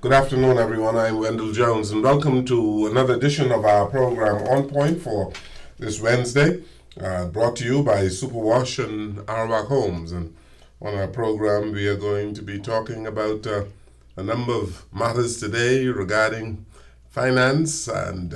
Good afternoon, everyone. I'm Wendell Jones, and welcome to another edition of our program On Point for this Wednesday, brought to you by Superwash and Arawak Homes. And on our program, we are going to be talking about a number of matters today regarding finance, and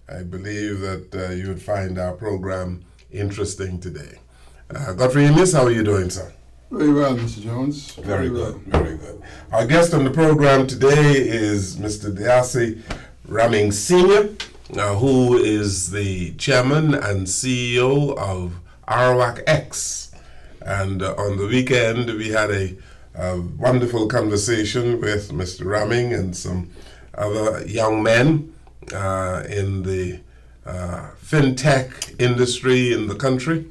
I believe that you would find our program interesting today. Godfrey Emis, how are you doing, sir? Very well, Mr. Jones. Very good, very good. Our guest on the program today is Mr. Diasi Raming Sr., who is the chairman and CEO of Arawak X. And on the weekend, we had a wonderful conversation with Mr. Raming and some other young men in the fintech industry in the country.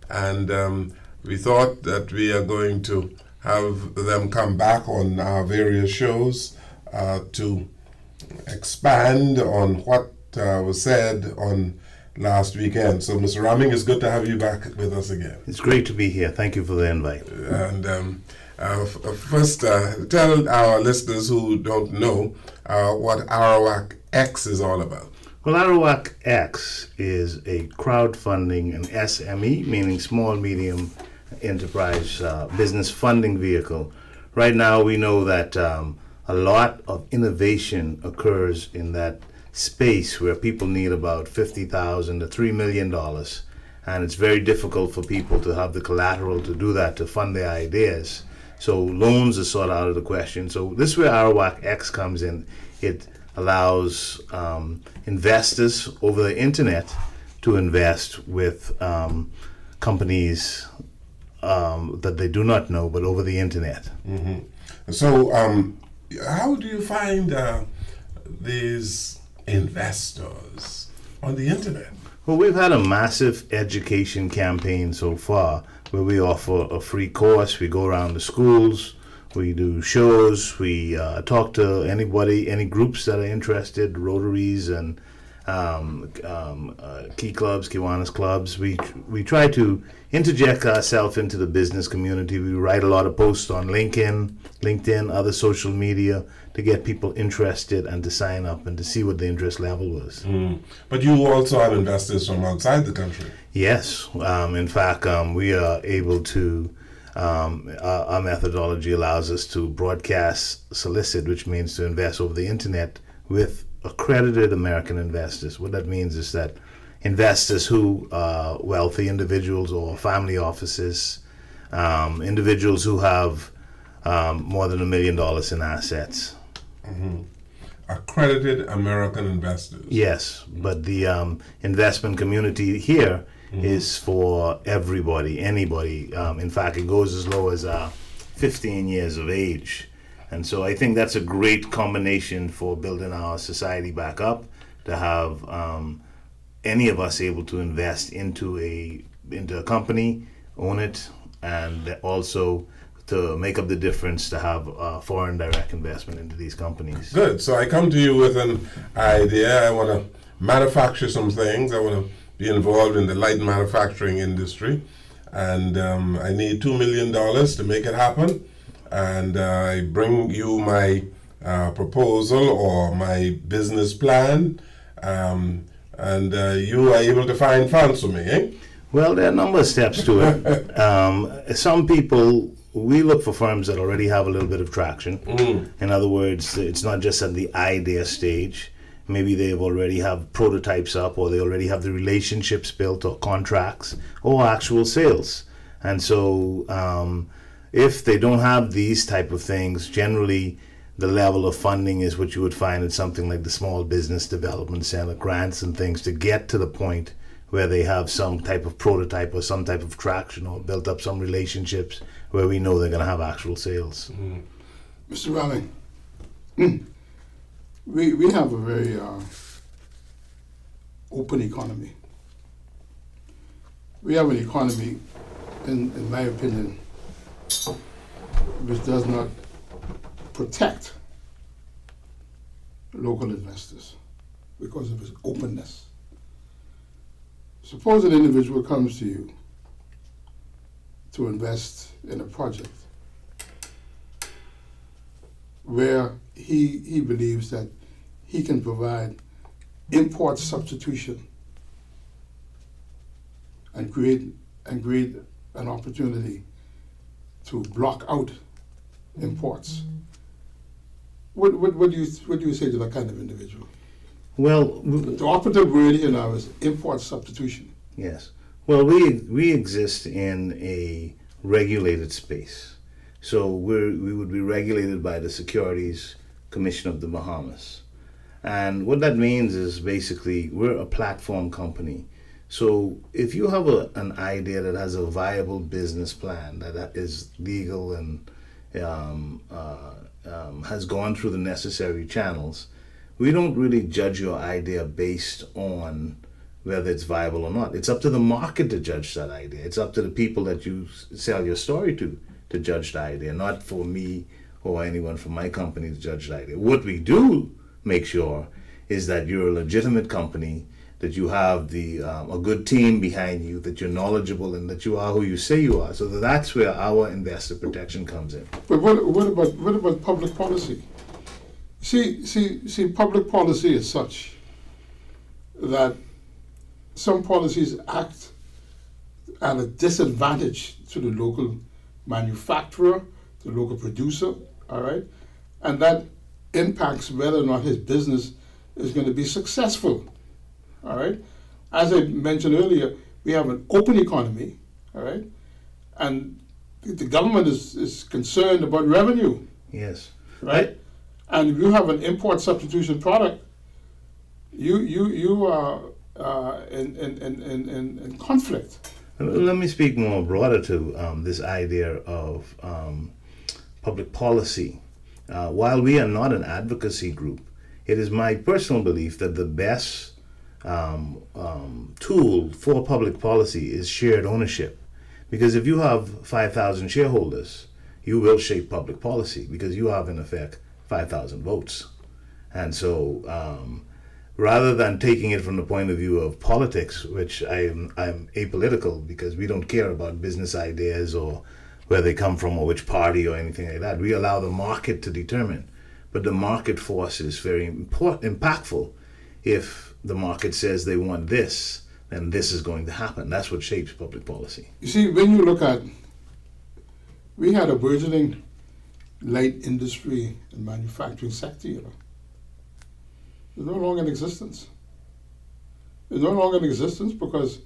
And we thought that we are going to have them come back on our various shows to expand on what was said on last weekend. So, Mr. Raming, it's good to have you back with us again. It's great to be here. Thank you for the invite. And first, tell our listeners who don't know what Arawak X is all about. Well, Arawak X is a crowdfunding, an SME, meaning small, medium enterprise business funding vehicle. Right now, we know that a lot of innovation occurs in that space where people need about $50,000 to $3 million. And it's very difficult for people to have the collateral to do that, to fund their ideas. So loans are sort of out of the question. So this is where Arawak X comes in. It allows investors over the internet to invest with companies that they do not know, but over the internet. Mm-hmm. So how do you find these investors on the internet? Well, we've had a massive education campaign so far where we offer a free course. We go around the schools. We do shows. We talk to anybody, any groups that are interested, Rotaries and Key Clubs, Kiwanis Clubs. We try to interject ourselves into the business community. We write a lot of posts on LinkedIn, other social media to get people interested and to sign up and to see what the interest level was. But you also have investors from outside the country. Yes. In fact, we are able to our methodology allows us to broadcast solicit, which means to invest over the internet with accredited American investors. What that means is that investors who are wealthy individuals or family offices, individuals who have more than $1 million in assets. Mm-hmm. Accredited American investors. Yes, but the investment community here is for everybody, anybody. In fact, it goes as low as 15 years of age. And so I think that's a great combination for building our society back up, to have any of us able to invest into a company, own it, and also to make up the difference to have foreign direct investment into these companies. Good. So I come to you with an idea. I want to manufacture some things. I want to be involved in the light manufacturing industry, and I need $2 million to make it happen. And I bring you my proposal or my business plan, and you are able to find funds for me, eh? Well, there are a number of steps to it. Some people, we look for firms that already have a little bit of traction. In other words, it's not just at the idea stage. Maybe they've already have prototypes up, or they already have the relationships built, or contracts, or actual sales. And so if they don't have these type of things, generally the level of funding is what you would find at something like the Small Business Development Center, grants and things, to get to the point where they have some type of prototype or some type of traction, or built up some relationships where we know they're going to have actual sales. Mr. Raming, we have a very open economy. We have an economy, in my opinion, which does not protect local investors because of its openness. Suppose an individual comes to you to invest in a project where he believes that he can provide import substitution and create an opportunity to block out imports. What do you say to that kind of individual? Well, The operative word here now is import substitution. yes. Well, we exist in a regulated space. So we would be regulated by the Securities Commission of the Bahamas. And what that means is basically we're a platform company. So if you have an idea that has a viable business plan that is legal and has gone through the necessary channels, we don't really judge your idea based on whether it's viable or not. It's up to the market to judge that idea. It's up to the people that you sell your story to judge the idea, not for me or anyone from my company to judge the idea. What we do make sure is that you're a legitimate company, that you have a good team behind you, that you're knowledgeable, and that you are who you say you are. So that's where our investor protection comes in. But what about public policy? See, public policy is such that some policies act at a disadvantage to the local manufacturer, the local producer, all right? And that impacts whether or not his business is going to be successful, all right? As I mentioned earlier, we have an open economy, all right? And the government is concerned about revenue, Yes. right? And if you have an import substitution product, you are in conflict. Let me speak more broader to this idea of public policy. While we are not an advocacy group, it is my personal belief that the best tool for public policy is shared ownership. Because if you have 5,000 shareholders, you will shape public policy because you have, in effect, 5,000 votes. And so rather than taking it from the point of view of politics, which I'm apolitical because we don't care about business ideas or where they come from or which party or anything like that. We allow the market to determine. But the market force is very impactful. If the market says they want this, then this is going to happen. That's what shapes public policy. You see, when you look at, we had a burgeoning light industry and manufacturing sector, you know. It's no longer in existence. It's no longer in existence because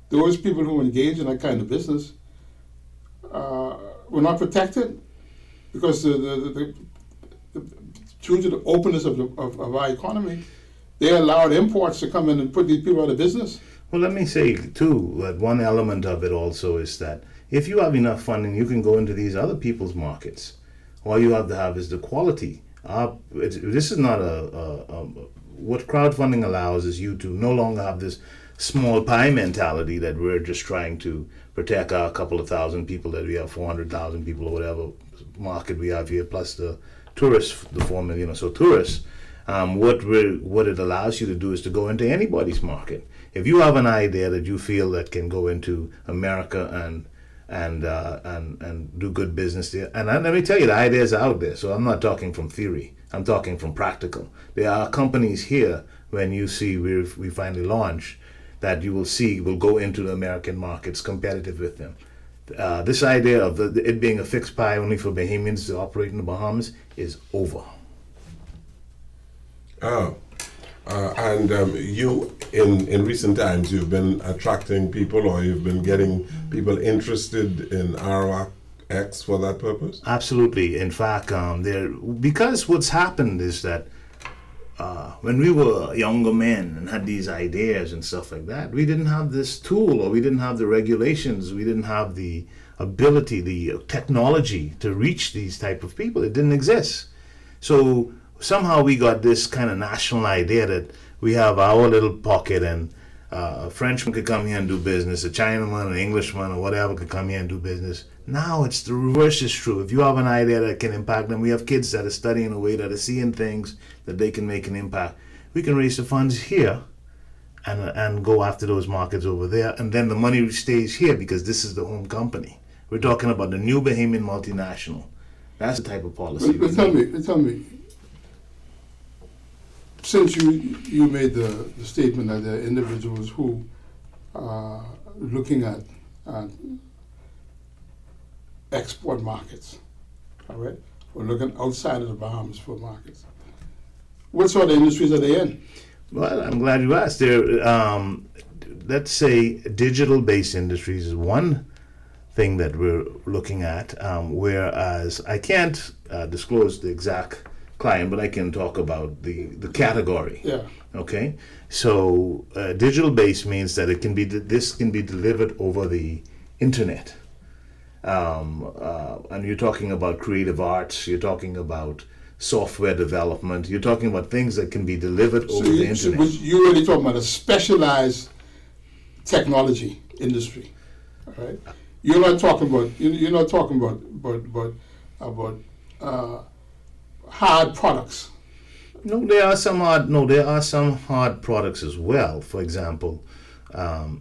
those people who engage in that kind of business were not protected because due to the openness of our economy, they allowed imports to come in and put these people out of business. Well, let me say, too, that one element of it also is that if you have enough funding, you can go into these other people's markets. All you have to have is the quality. This is not what crowdfunding allows is you to no longer have this small pie mentality that we're just trying to protect our couple of thousand people, that we have 400,000 people or whatever market we have here, plus the tourists, the 4 million or so tourists. What it allows you to do is to go into anybody's market. If you have an idea that you feel that can go into America and do good business there, and let me tell you, the ideas are out there. So I'm not talking from theory. I'm talking from practical. There are companies here when you see we finally launch that you will see will go into the American markets competitive with them. This idea of it being a fixed pie only for Bahamians to operate in the Bahamas is over. Oh, and you, in recent times, you've been attracting people, or you've been getting people interested in ROX for that purpose? Absolutely. In fact, because what's happened is that when we were younger men and had these ideas and stuff like that, we didn't have this tool, or we didn't have the regulations, we didn't have the ability, the technology to reach these type of people. It didn't exist. So somehow we got this kind of national idea that we have our little pocket, and a Frenchman could come here and do business, a Chinaman, an Englishman, or whatever could come here and do business. Now it's the reverse is true. If you have an idea that can impact them, we have kids that are studying a way, that are seeing things that they can make an impact. We can raise the funds here and go after those markets over there, and then the money stays here because this is the home company. We're talking about the new Bahamian multinational. That's the type of policy. But tell me, since you made the statement that there are individuals who are looking at export markets, all right? We're looking outside of the Bahamas for markets. What sort of industries are they in? Well, I'm glad you asked. Let's say digital-based industries is one thing that we're looking at, whereas I can't disclose the exact client, but I can talk about the category. Yeah. Okay, so digital-based means that this can be delivered over the internet. And you're talking about creative arts, you're talking about software development, you're talking about things that can be delivered over the internet. So you're really talking about a specialized technology industry, all right? You're not talking about hard products. No, there are some hard products as well. For example,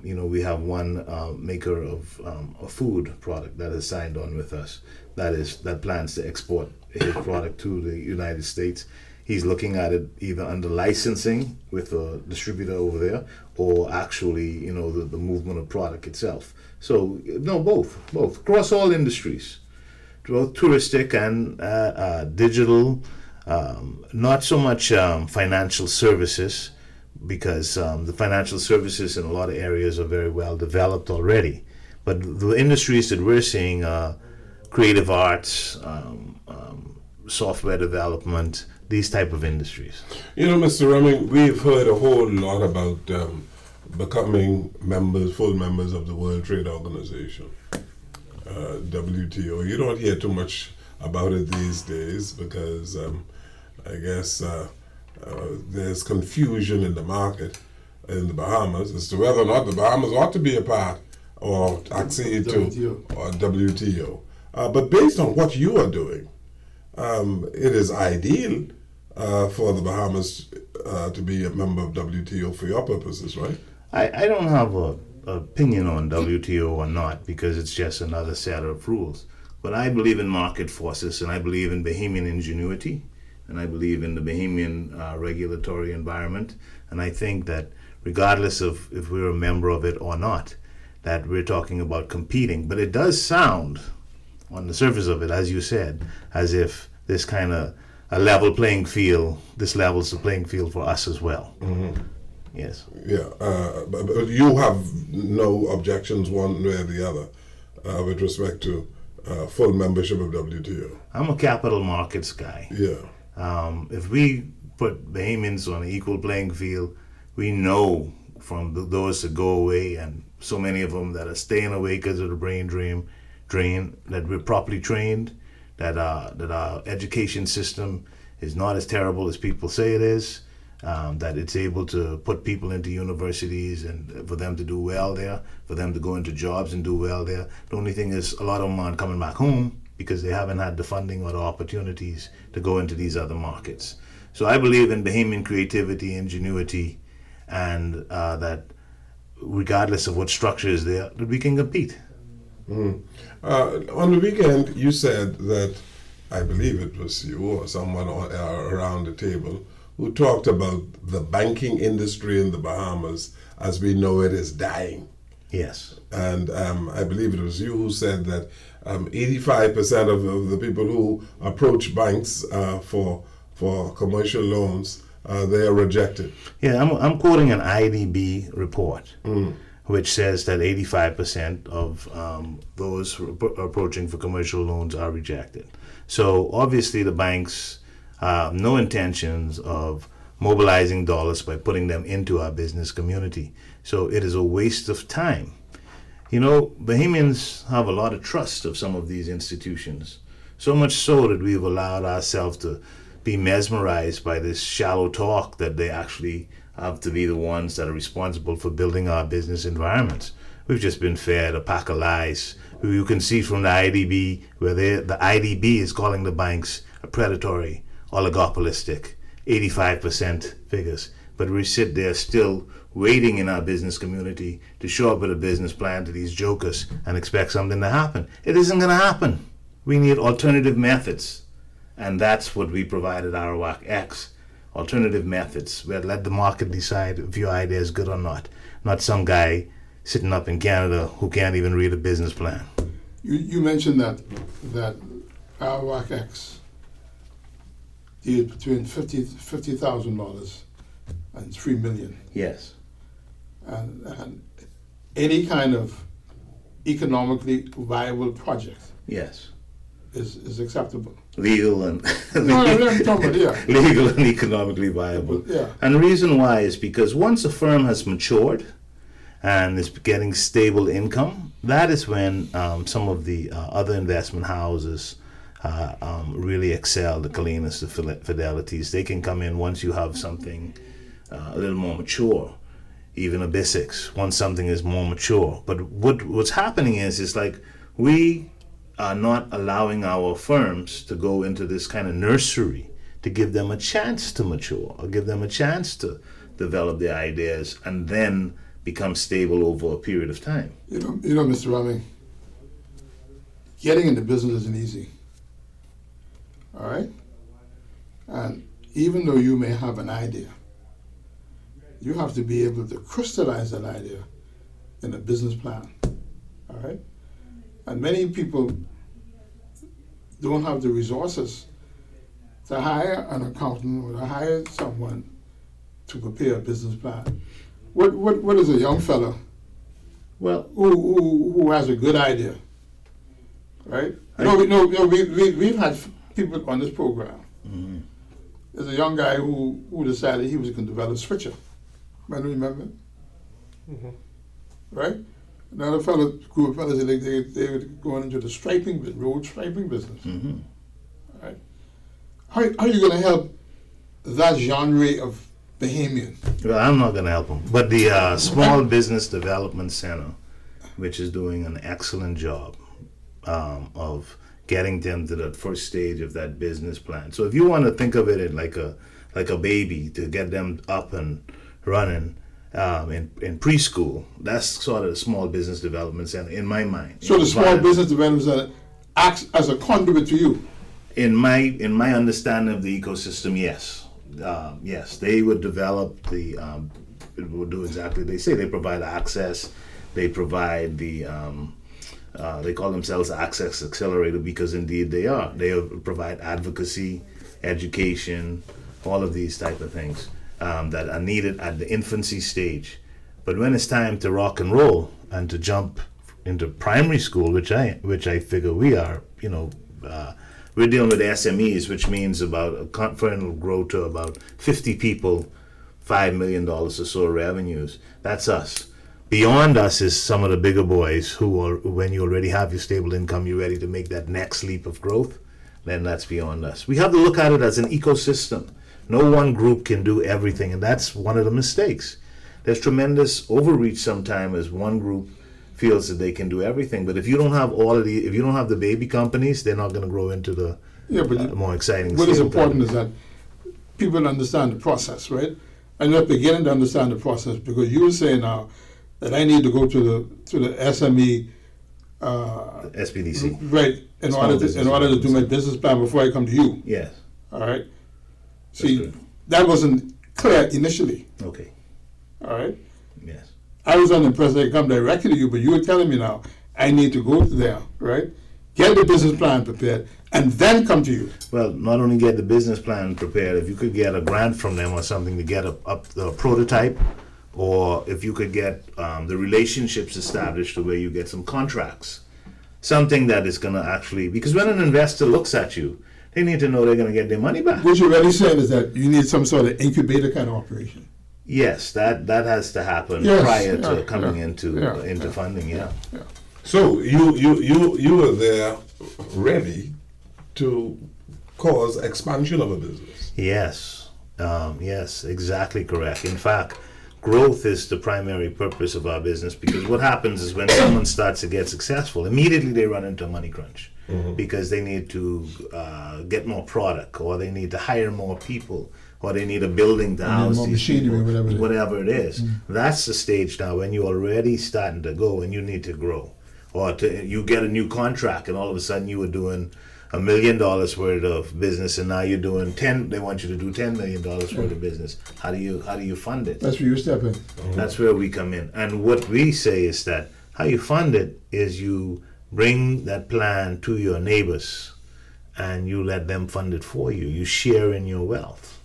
we have one maker of a food product that has signed on with us. That plans to export his product to the United States. He's looking at it either under licensing with a distributor over there, or actually, the movement of product itself. So no, both across all industries, both touristic and digital. Not so much financial services, because the financial services in a lot of areas are very well developed already. But the industries that we're seeing are creative arts, software development, these type of industries. Mr. Reming, we've heard a whole lot about becoming full members of the World Trade Organization, WTO. You don't hear too much about it these days because I guess there's confusion in the market in the Bahamas as to whether or not the Bahamas ought to be a part or accede to WTO. But based on what you are doing, it is ideal for the Bahamas to be a member of WTO for your purposes, right? I don't have an opinion on WTO or not, because it's just another set of rules. But I believe in market forces, and I believe in Bahamian ingenuity, and I believe in the Bahamian regulatory environment. And I think that regardless of if we're a member of it or not, that we're talking about competing. But it does sound, on the surface of it, as you said, as if this kind of a level playing field, this levels the playing field for us as well. Mm-hmm. Yes. Yeah, but you have no objections one way or the other with respect to full membership of WTO. I'm a capital markets guy. Yeah. If we put Bahamians on an equal playing field, we know from those that go away, and so many of them that are staying away because of the brain drain, that we're properly trained, that our education system is not as terrible as people say it is, that it's able to put people into universities and for them to do well there, for them to go into jobs and do well there. The only thing is a lot of them aren't coming back home because they haven't had the funding or the opportunities to go into these other markets. So I believe in Bahamian creativity, ingenuity, and that regardless of what structure is there, that we can compete. Mm. On the weekend, you said that, I believe it was you or someone around the table, who talked about the banking industry in the Bahamas as we know it is dying. Yes. And I believe it was you who said that 85% of the people who approach banks for commercial loans, they are rejected. Yeah, I'm quoting an IDB report, which says that 85% of those approaching for commercial loans are rejected. So obviously the banks have no intentions of mobilizing dollars by putting them into our business community. So it is a waste of time. Bahamians have a lot of trust of some of these institutions, so much so that we've allowed ourselves to be mesmerized by this shallow talk that they actually have to be the ones that are responsible for building our business environments. We've just been fed a pack of lies. You can see from the IDB where the IDB is calling the banks a predatory, oligopolistic, 85% figures. But we sit there still waiting in our business community to show up with a business plan to these jokers and expect something to happen. It isn't going to happen. We need alternative methods. And that's what we provide at Arawak X. alternative methods. Where let the market decide if your idea is good or not some guy sitting up in Canada who can't even read a business plan. You mentioned that Arawak X deals between $50,000 and $3 million, Yes. and any kind of economically viable project Yes. is acceptable. Legal and No, I'm talking about, yeah. legal and economically viable. Yeah. And the reason why is because once a firm has matured and is getting stable income, that is when some of the other investment houses really excel, the Calinas, the Fidelities. They can come in once you have something a little more mature, even a BISX, once something is more mature. But what's happening is like we are not allowing our firms to go into this kind of nursery to give them a chance to mature or give them a chance to develop their ideas and then become stable over a period of time. You know, Mr. Raming, getting into business isn't easy. All right? And even though you may have an idea, you have to be able to crystallize that idea in a business plan. All right? And many people don't have the resources to hire an accountant or to hire someone to prepare a business plan. What is a young fella Well, who has a good idea, right? We've had people on this program. mhm. There's a young guy who decided he was going to develop switcher. Man, remember? Right? Another fellow, group of fellas, they were going into the road striping business. Mhm. Right? How are you going to help that genre of Bahamian? Well, I'm not going to help them. But the Small Business Development Center, which is doing an excellent job of getting them to the first stage of that business plan. So if you want to think of it like a baby, to get them up and running in preschool, that's sort of the Small Business Development Center in my mind. So the Small Business Development Center acts as a conduit to you. In my understanding of the ecosystem, yes. Yes, they would develop would do exactly they say. They provide access. They provide they call themselves Access Accelerator because indeed they are. They provide advocacy, education, all of these type of things that are needed at the infancy stage. But when it's time to rock and roll and to jump into primary school, which I figure we are, we're dealing with SMEs, which means about a firm will grow to about 50 people, $5 million or so revenues. That's us. Beyond us is some of the bigger boys who are, when you already have your stable income, you're ready to make that next leap of growth, then that's beyond us. We have to look at it as an ecosystem. No one group can do everything, and that's one of the mistakes. There's tremendous overreach sometimes as one group feels that they can do everything, but if you don't have if you don't have the baby companies, they're not going to grow into the more exciting. What is important is that people understand the process, right? And they're beginning to understand the process because you were saying now that I need to go to the SME SBDC, right, in order to do my business plan before I come to you. yes. All right. See, that wasn't clear initially. Okay. All right. Yes. I was under the impression I come directly to you, but you were telling me now I need to go there, right? Get the business plan prepared, and then come to you. Well, not only get the business plan prepared, if you could get a grant from them or something to get up the prototype, or if you could get the relationships established to where you get some contracts, something that is going to actually, because when an investor looks at you, they need to know they're going to get their money back. What you're really saying is that you need some sort of incubator kind of operation. Yes, that has to happen Yes, prior to yeah, coming yeah, into yeah. funding. Yeah. So you were there ready to cause expansion of a business. Yes. Yes, exactly correct. In fact, growth is the primary purpose of our business because what happens is when someone starts to get successful, immediately they run into a money crunch because they need to get more product, or they need to hire more people, or they need a building to house more these machinery, people, whatever it is. That's the stage now when you're already starting to go and you need to grow. Or you get a new contract and all of a sudden you were doing $1 million worth of business, and now you're doing 10. They want you to do $10 million worth of business. How do you fund it? That's where you step in. That's where we come in. And what we say is that how you fund it is you bring that plan to your neighbors and you let them fund it for you. You share in your wealth.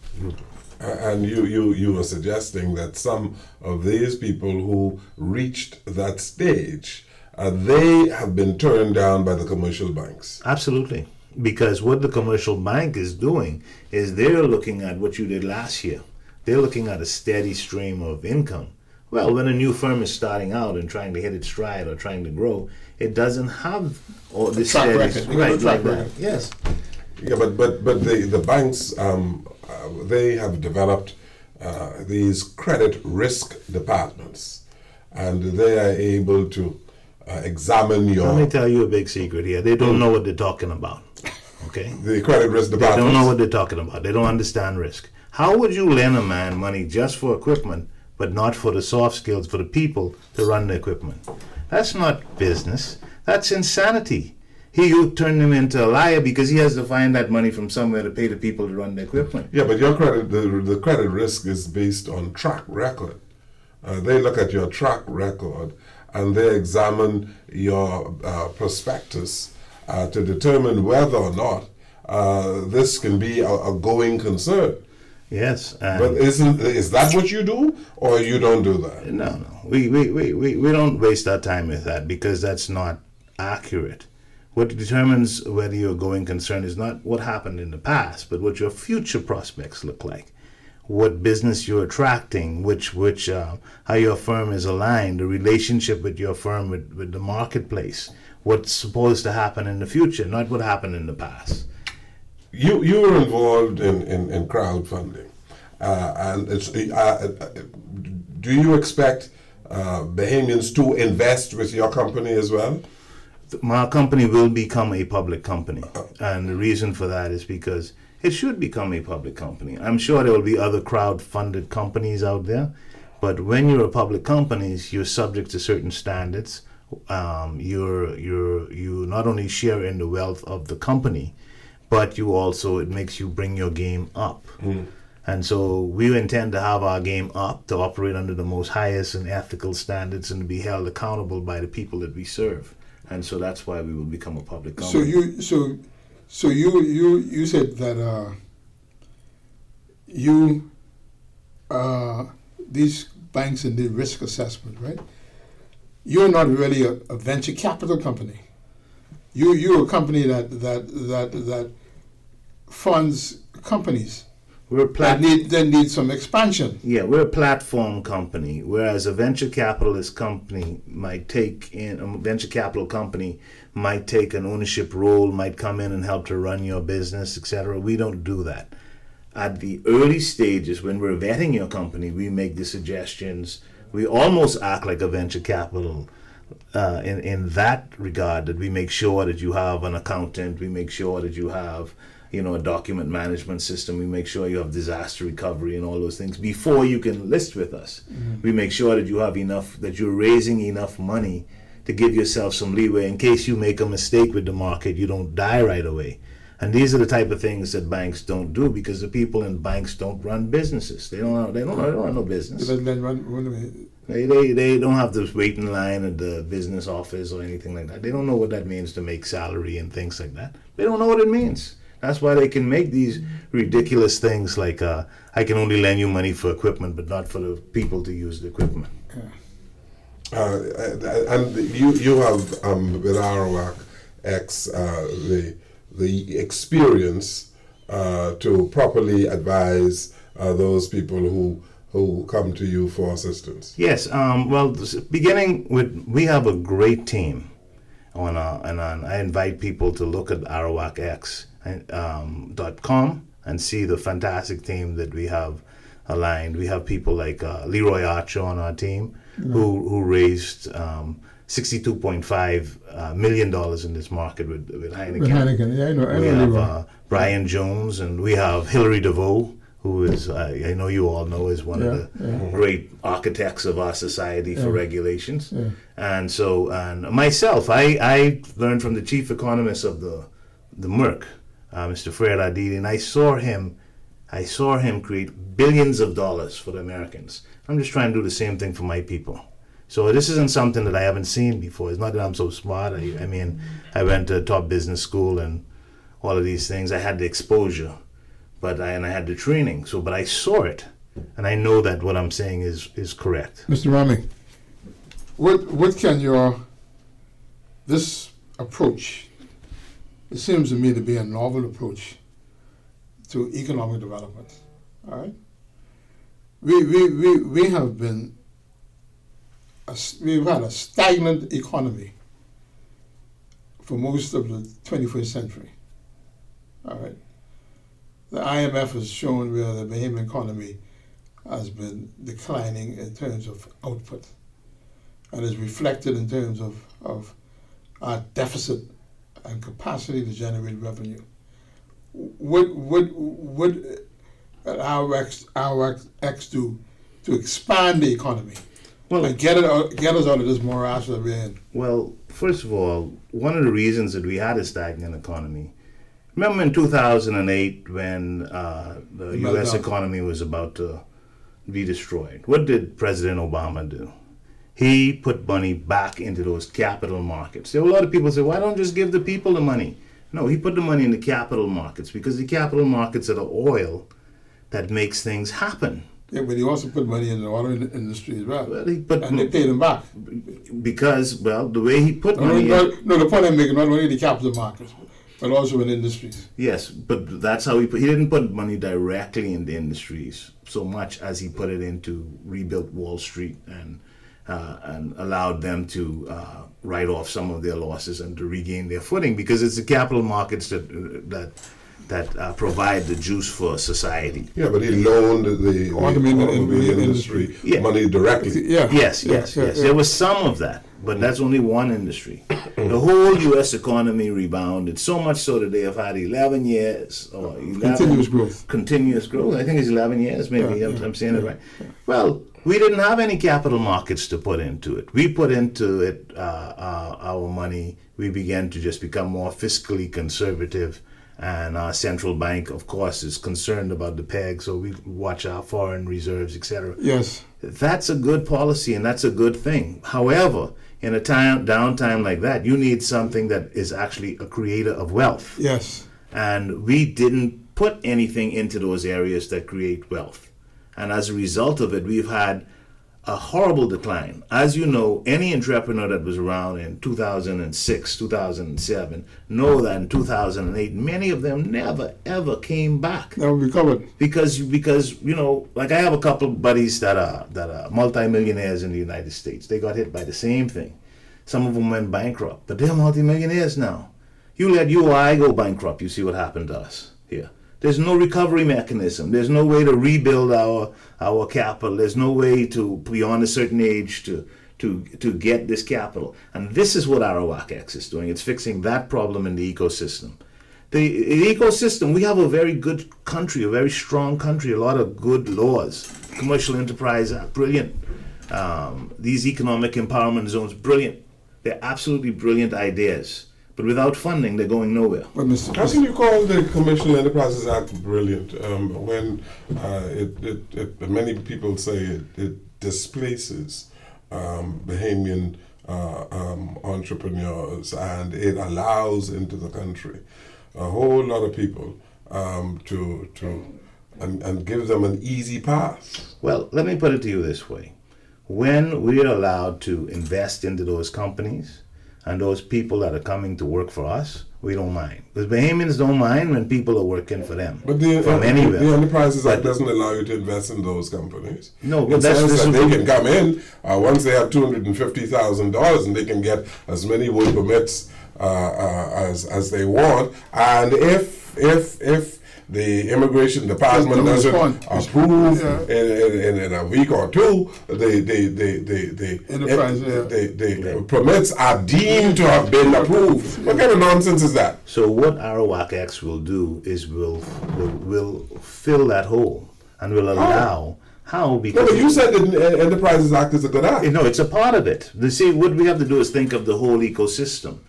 And you were suggesting that some of these people who reached that stage, they have been turned down by the commercial banks. Absolutely. Because what the commercial bank is doing is they're looking at what you did last year. They're looking at a steady stream of income. Well, when a new firm is starting out and trying to hit its stride or trying to grow, it doesn't have all this track steady record. You got a right, track like that. record. Yes. Yeah, but the banks, they have developed these credit risk departments, and they are able to examine your... Let me tell you a big secret here. They don't know what they're talking about. Okay? The credit risk They departments. don't know what they're talking about. They don't understand risk. How would you lend a man money just for equipment, but not for the soft skills for the people to run the equipment? That's not business. That's insanity. You turn him into a liar because he has to find that money from somewhere to pay the people to run the equipment. Yeah, but your credit, the credit risk is based on track record. They look at your track record and they examine your prospectus to determine whether or not this can be a going concern. Yes. But is that what you do, or you don't do that? No. We don't waste our time with that because that's not accurate. What determines whether you're going concern is not what happened in the past, but what your future prospects look like. What business you're attracting, how your firm is aligned, the relationship with your firm with the marketplace, what's supposed to happen in the future, not what happened in the past. You were involved in crowdfunding, and do you expect Bahamians to invest with your company as well? My company will become a public company, and the reason for that is because it should become a public company. I'm sure there will be other crowd-funded companies out there, but when you're a public company, you're subject to certain standards. You not only share in the wealth of the company, but it makes you bring your game up. And so we intend to have our game up to operate under the most highest and ethical standards and to be held accountable by the people that we serve. And so that's why we will become a public company. So you said that these banks and the risk assessment, right? You're not really a venture capital company. You're a company that funds companies that need some expansion. Yeah, we're a platform company, whereas a venture capitalist company might take an ownership role, might come in and help to run your business, etc. We don't do that. At the early stages, when we're vetting your company, we make the suggestions. We almost act like a venture capital in that regard, that we make sure that you have an accountant, we make sure that you have a document management system, we make sure you have disaster recovery and all those things before you can list with us. We make sure that you have that you're raising enough money to give yourself some leeway in case you make a mistake with the market, you don't die right away. And these are the type of things that banks don't do, because the people in banks don't run businesses. They don't run no business. They don't have to wait in line at the business office or anything like that. They don't know what that means to make salary and things like that. They don't know what it means. That's why they can make these ridiculous things like, I can only lend you money for equipment, but not for the people to use the equipment. And you have with Arawak X the experience to properly advise those people who come to you for assistance. Yes. Beginning with, we have a great team I invite people to look at arawakx.com and see the fantastic team that we have aligned. We have people like Leroy Archer on our team, who raised $62.5 million in this market with Heineken. With Heineken, yeah, I know We have Leroy. Brian Jones, and we have Hilary DeVoe, who is, I know you all know, is one of the great architects of our society for regulations. Yeah. And myself, I learned from the chief economist of the the Merck, Mr. Fred Arditi, and I saw him create billions of dollars for the Americans. I'm just trying to do the same thing for my people. So this isn't something that I haven't seen before. It's not that I'm so smart. I mean, I went to top business school and all of these things. I had the exposure, and I had the training. But I saw it, and I know that what I'm saying is correct. Mr. Raming, what can this approach, it seems to me to be a novel approach to economic development, all right? We have been, we've had a stagnant economy for most of the 21st century, all right? The IMF has shown where the Bahamian economy has been declining in terms of output and is reflected in terms of our deficit and capacity to generate revenue. What our X do to expand the economy and get us out of this morass that we're in? Well, first of all, one of the reasons that we had a stagnant economy, remember in 2008 when the U.S. economy was about to be destroyed? What did President Obama do? He put money back into those capital markets. There were a lot of people say, why don't you just give the people the money? No, he put the money in the capital markets because the capital markets are the oil that makes things happen. Yeah, but he also put money in the auto industry as well. Well, and they paid him back. Because, well, the way he put money in... No, the point I'm making, not only in the capital markets, but also in industries. Yes, but that's how he didn't put money directly in the industries so much as he put it into rebuilt Wall Street and allowed them to write off some of their losses and to regain their footing, because it's the capital markets that provide the juice for society. Yeah, but he loaned the automobile industry money directly. Yes. There was some of that, but that's only one industry. The whole U.S. economy rebounded, so much so that they have had 11 years or 11 continuous growth. Continuous growth. I think it's 11 years, maybe. I'm saying it right. Well, we didn't have any capital markets to put into it. We put into it our money. We began to just become more fiscally conservative. And our central bank, of course, is concerned about the peg, so we watch our foreign reserves, etc. Yes. That's a good policy, and that's a good thing. However, in a downtime like that, you need something that is actually a creator of wealth. Yes. And we didn't put anything into those areas that create wealth. And as a result of it, we've had a horrible decline. As you know, any entrepreneur that was around in 2006, 2007, know that in 2008, many of them never, ever came back. Never recovered. Because you know, like I have a couple of buddies that are multimillionaires in the United States. They got hit by the same thing. Some of them went bankrupt, but they're multimillionaires now. You let you or I go bankrupt, you see what happened to us here. There's no recovery mechanism. There's no way to rebuild our capital. There's no way to, beyond a certain age, to get this capital. And this is what Arawak X is doing. It's fixing that problem in the ecosystem. The ecosystem, we have a very good country, a very strong country, a lot of good laws. Commercial Enterprise Act, brilliant. These economic empowerment zones, brilliant. They're absolutely brilliant ideas. But without funding, they're going nowhere. How can you call the Commercial Enterprises Act brilliant when many people say it displaces Bahamian entrepreneurs and it allows into the country a whole lot of people and give them an easy path? Well, let me put it to you this way. When we're allowed to invest into those companies, and those people that are coming to work for us, we don't mind. Because Bahamians don't mind when people are working for them. But the Enterprises Act doesn't allow you to invest in those companies. No, but in the sense that they can come in once they have $250,000 and they can get as many work permits as they want. And if the immigration department doesn't approve in a week or two, the permits are deemed to have been approved. What kind of nonsense is that? So what Arawak X will do is will fill that hole and will allow. How? Because you said the Enterprises Act is a good act. No, it's a part of it. See, what we have to do is think of the whole ecosystem.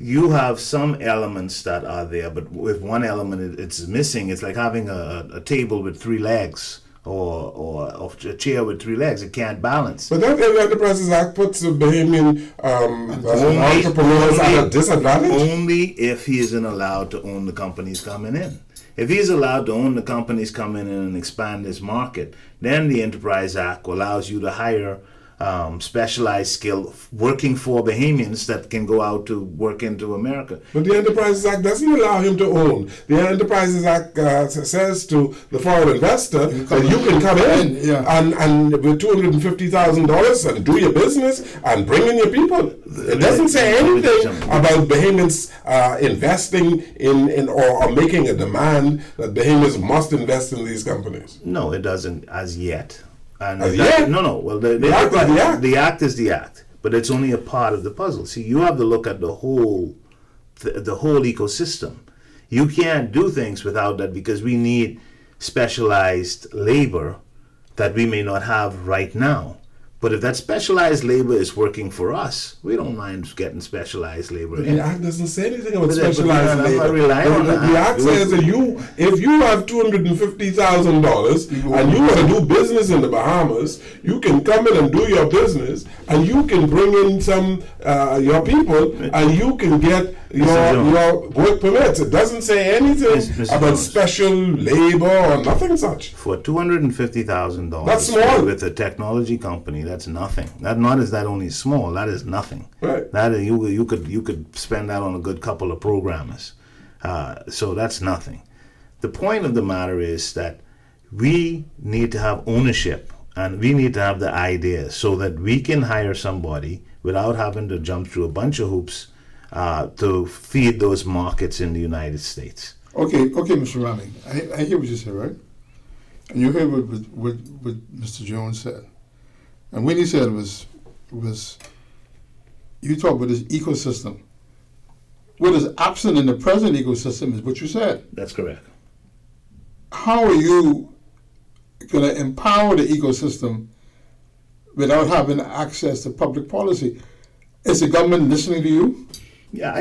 you have some elements that are there, but with one element it's missing. It's like having a table with three legs, or a chair with three legs. It can't balance. But that Enterprises Act puts the Bahamian entrepreneurs at a disadvantage. Only if he isn't allowed to own the companies coming in. If he's allowed to own the companies coming in and expand his market, then the Enterprise Act allows you to hire specialized skill working for Bahamians that can go out to work into America. But the Enterprises Act doesn't allow him to own. The Enterprises Act says to the foreign investor that you can come in and with $250,000 and do your business and bring in your people. It doesn't say anything about Bahamians investing in or making a demand that Bahamians must invest in these companies. No, it doesn't as yet. And As yet? No. Well, the act is the act. The act is the act, but it's only a part of the puzzle. See, you have to look at the whole ecosystem. You can't do things without that because we need specialized labor that we may not have right now. But if that specialized labor is working for us, we don't mind getting specialized labor. But the Act doesn't say anything about But specialized I'm not labor. relying on The Act says that if you have $250,000 and you want to do business in the Bahamas, you can come in and do your business, and you can bring in some your people, and you can get your work permits. It doesn't say anything Mr. about Jones. special labor or nothing such. For $250,000 That's small. with a technology company, that's nothing. Not is that only small. That is nothing. Right. That is, you could spend that on a good couple of programmers. So that's nothing. The point of the matter is that we need to have ownership and we need to have the ideas so that we can hire somebody without having to jump through a bunch of hoops to feed those markets in the United States. Okay, Mr. Raming, I hear what you said, right? And you heard what Mr. Jones said. And what he said was you talk about this ecosystem. What is absent in the present ecosystem is what you said. That's correct. How are you going to empower the ecosystem without having access to public policy? Is the government listening to you? Yeah,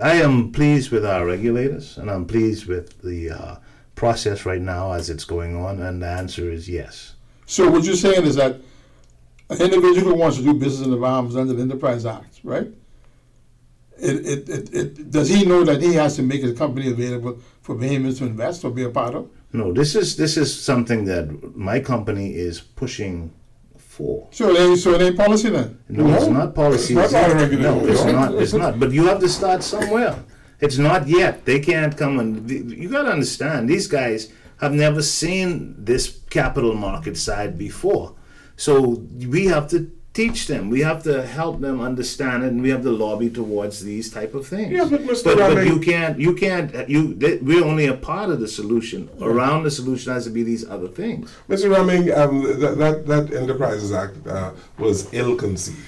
I am pleased with our regulators, and I'm pleased with the process right now as it's going on, and the answer is yes. So what you're saying is that an individual who wants to do business in the Bahamas under the Enterprise Act, right? Does he know that he has to make his company available for Bahamians to invest or be a part of? No, this is something that my company is pushing for. So it ain't policy then? No, it's not policy. It's not regulation. No, it's not. It's not. But you have to start somewhere. It's not yet. They can't come and. You got to understand. These guys have never seen this capital market side before, so we have to teach them. We have to help them understand it, and we have to lobby towards these type of things. Yeah, but Mr. But Raming- you can't. We're only a part of the solution. Around the solution has to be these other things. Mr. Raming, that Enterprises Act was ill-conceived.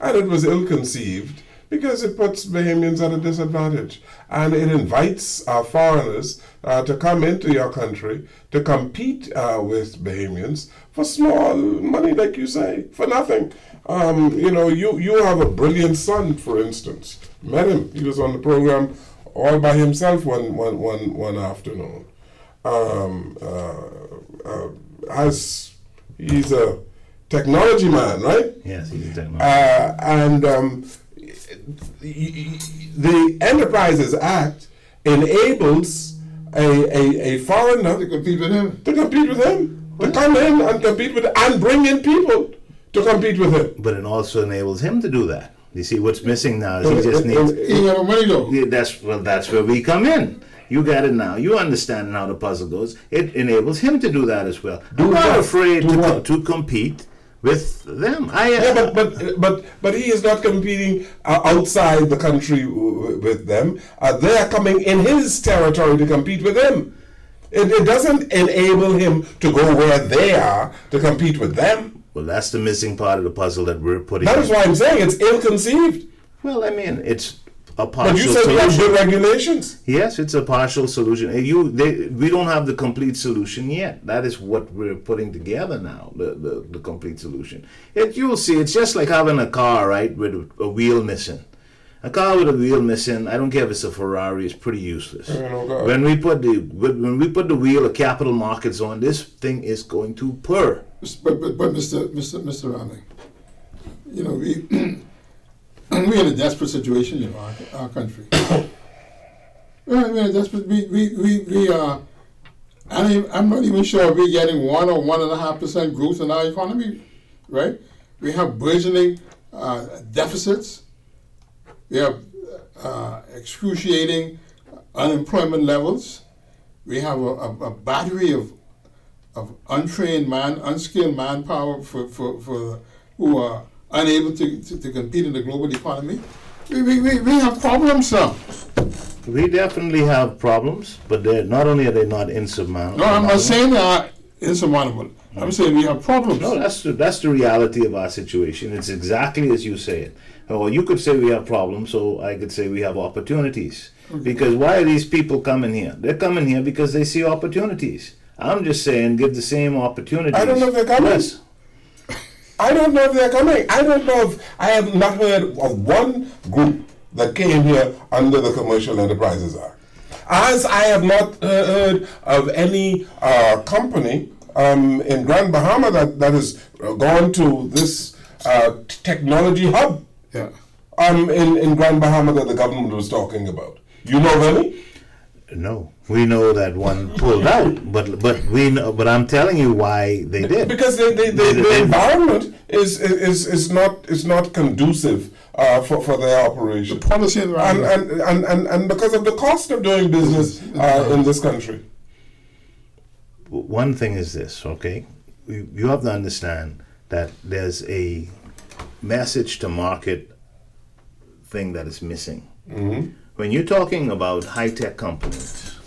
And it was ill-conceived because it puts Bahamians at a disadvantage. And it invites foreigners to come into your country to compete with Bahamians for small money, like you say, for nothing. You have a brilliant son, for instance. Met him. He was on the program all by himself one afternoon. He's a technology man, right? Yes, he's a technology. The Enterprises Act enables a foreigner To compete with him? to compete with him, to come in and compete with, and bring in people to compete with him. But it also enables him to do that. You see, what's missing now is he just needs. He ain't got no money though. Yeah, that's where we come in. You got it now. You understand how the puzzle goes. It enables him to do that as well. I'm not what? afraid Do to what? to compete with them. Yeah, but he is not competing outside the country with them. They are coming in his territory to compete with him. It doesn't enable him to go where they are to compete with them. Well, that's the missing part of the puzzle that we're putting. That in. is why I'm saying it's ill-conceived. Well, I mean, it's a partial But you said we have solution. good regulations. Yes, it's a partial solution. We don't have the complete solution yet. That is what we're putting together now, the complete solution. You'll see, it's just like having a car, right, with a wheel missing. A car with a wheel missing, I don't care if it's a Ferrari, it's pretty useless. Oh, God. When we put the wheel of capital markets on, this thing is going to purr. But Mr. Raming, you know, we're in a desperate situation in our country. We're in a desperate. We are. I'm not even sure we're getting 1 or 1.5% growth in our economy, right? We have burgeoning deficits. We have excruciating unemployment levels. We have a battery of untrained unskilled manpower for who are unable to compete in the global economy. We have problems, sir. We definitely have problems, but not only are they not insurmountable. No, I'm not saying they are insurmountable. I'm saying we have problems. No, that's the reality of our situation. It's exactly as you say it. Or you could say we have problems, so I could say we have opportunities. Because why are these people coming here? They're coming here because they see opportunities. I'm just saying give the same opportunities. I don't know if they're coming. Yes. I don't know if they're coming. I don't know if I have not heard of one group that came here under the Commercial Enterprises Act. As I have not heard of any company in Grand Bahama that has gone to this technology hub Yeah. in Grand Bahama that the government was talking about. You know of any? No. We know that one pulled out, but we know, but I'm telling you why they did. Because the environment is not conducive for their operation. The policy environment. And because of the cost of doing business in this country. One thing is this, okay? You have to understand that there's a message to market thing that is missing. Mm-hmm. When you're talking about high-tech companies,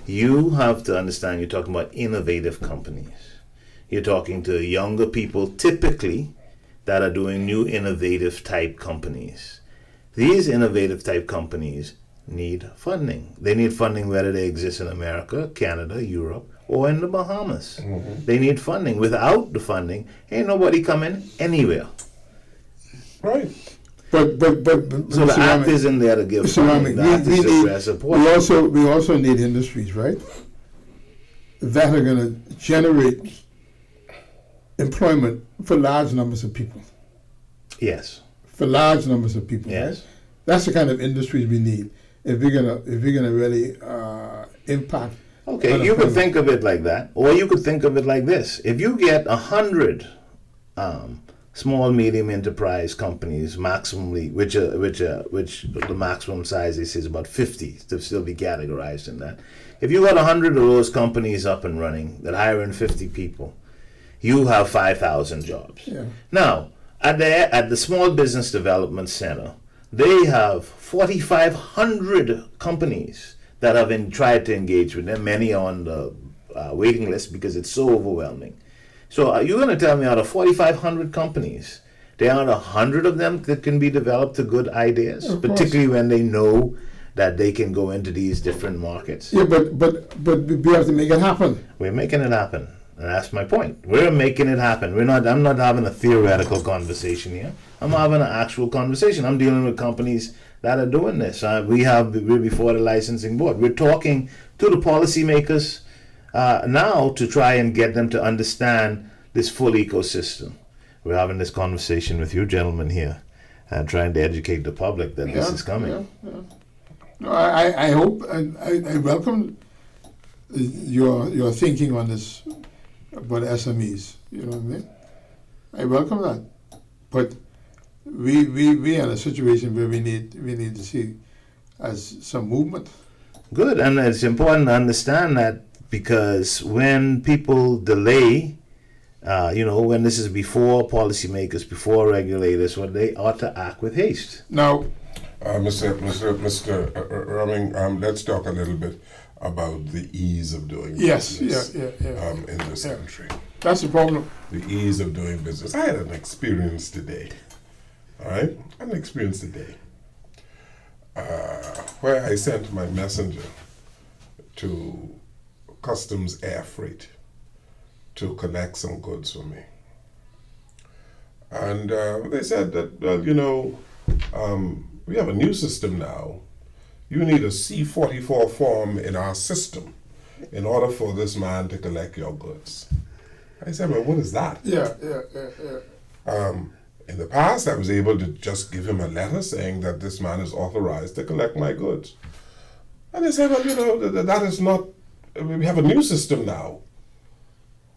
you have to understand you're talking about innovative companies. You're talking to younger people typically that are doing new innovative type companies. These innovative type companies need funding. They need funding whether they exist in America, Canada, Europe, or in the Bahamas. Mm-hmm. They need funding. Without the funding, ain't nobody coming anywhere. Right. But So Mr. the act Raming, isn't there to give Mr. funding. The Raming, act is to address support. we also need industries, right? That are going to generate employment for large numbers of people. Yes. For large numbers of people. Yes. Right? That's the kind of industries we need if we're gonna really impact. Okay, you could unemployment. think of it like that, or you could think of it like this: if you get 100 small, medium enterprise companies, maximally, which the maximum size is about 50 to still be categorized in that. If you got 100 of those companies up and running that hiring 50 people, you have 5,000 jobs. Yeah. Now, at the Small Business Development Center, they have 4,500 companies that have tried to engage with them. Many are on the waiting list because it's so overwhelming. So are you going to tell me out of 4,500 companies, there aren't 100 of them that can be developed to good ideas, Of course. particularly when they know that they can go into these different markets? Yeah, but we have to make it happen. We're making it happen. And that's my point. We're making it happen. I'm not having a theoretical conversation here. I'm having an actual conversation. I'm dealing with companies that are doing this. We're before the licensing board. We're talking to the policymakers now to try and get them to understand this full ecosystem. We're having this conversation with you gentlemen here and trying to educate the public that this is coming. Yeah. No, I hope and I welcome your thinking on this about SMEs. You know what I mean? I welcome that, but we are in a situation where we need to see as some movement. Good, and it's important to understand that because when people delay, when this is before policymakers, before regulators, when they ought to act with haste. Now, Mr. Raming, let's talk a little bit about the ease of doing yes, business yeah. in this country. That's the problem. The ease of doing business. I had an experience today, all right? An experience today where I sent my messenger to Customs Air Freight to collect some goods for me. And they said that, we have a new system now. You need a C-44 form in our system in order for this man to collect your goods. I said, well, what is that? Yeah. In the past, I was able to just give him a letter saying that this man is authorized to collect my goods. And they said, well, you know, that is not, we have a new system now.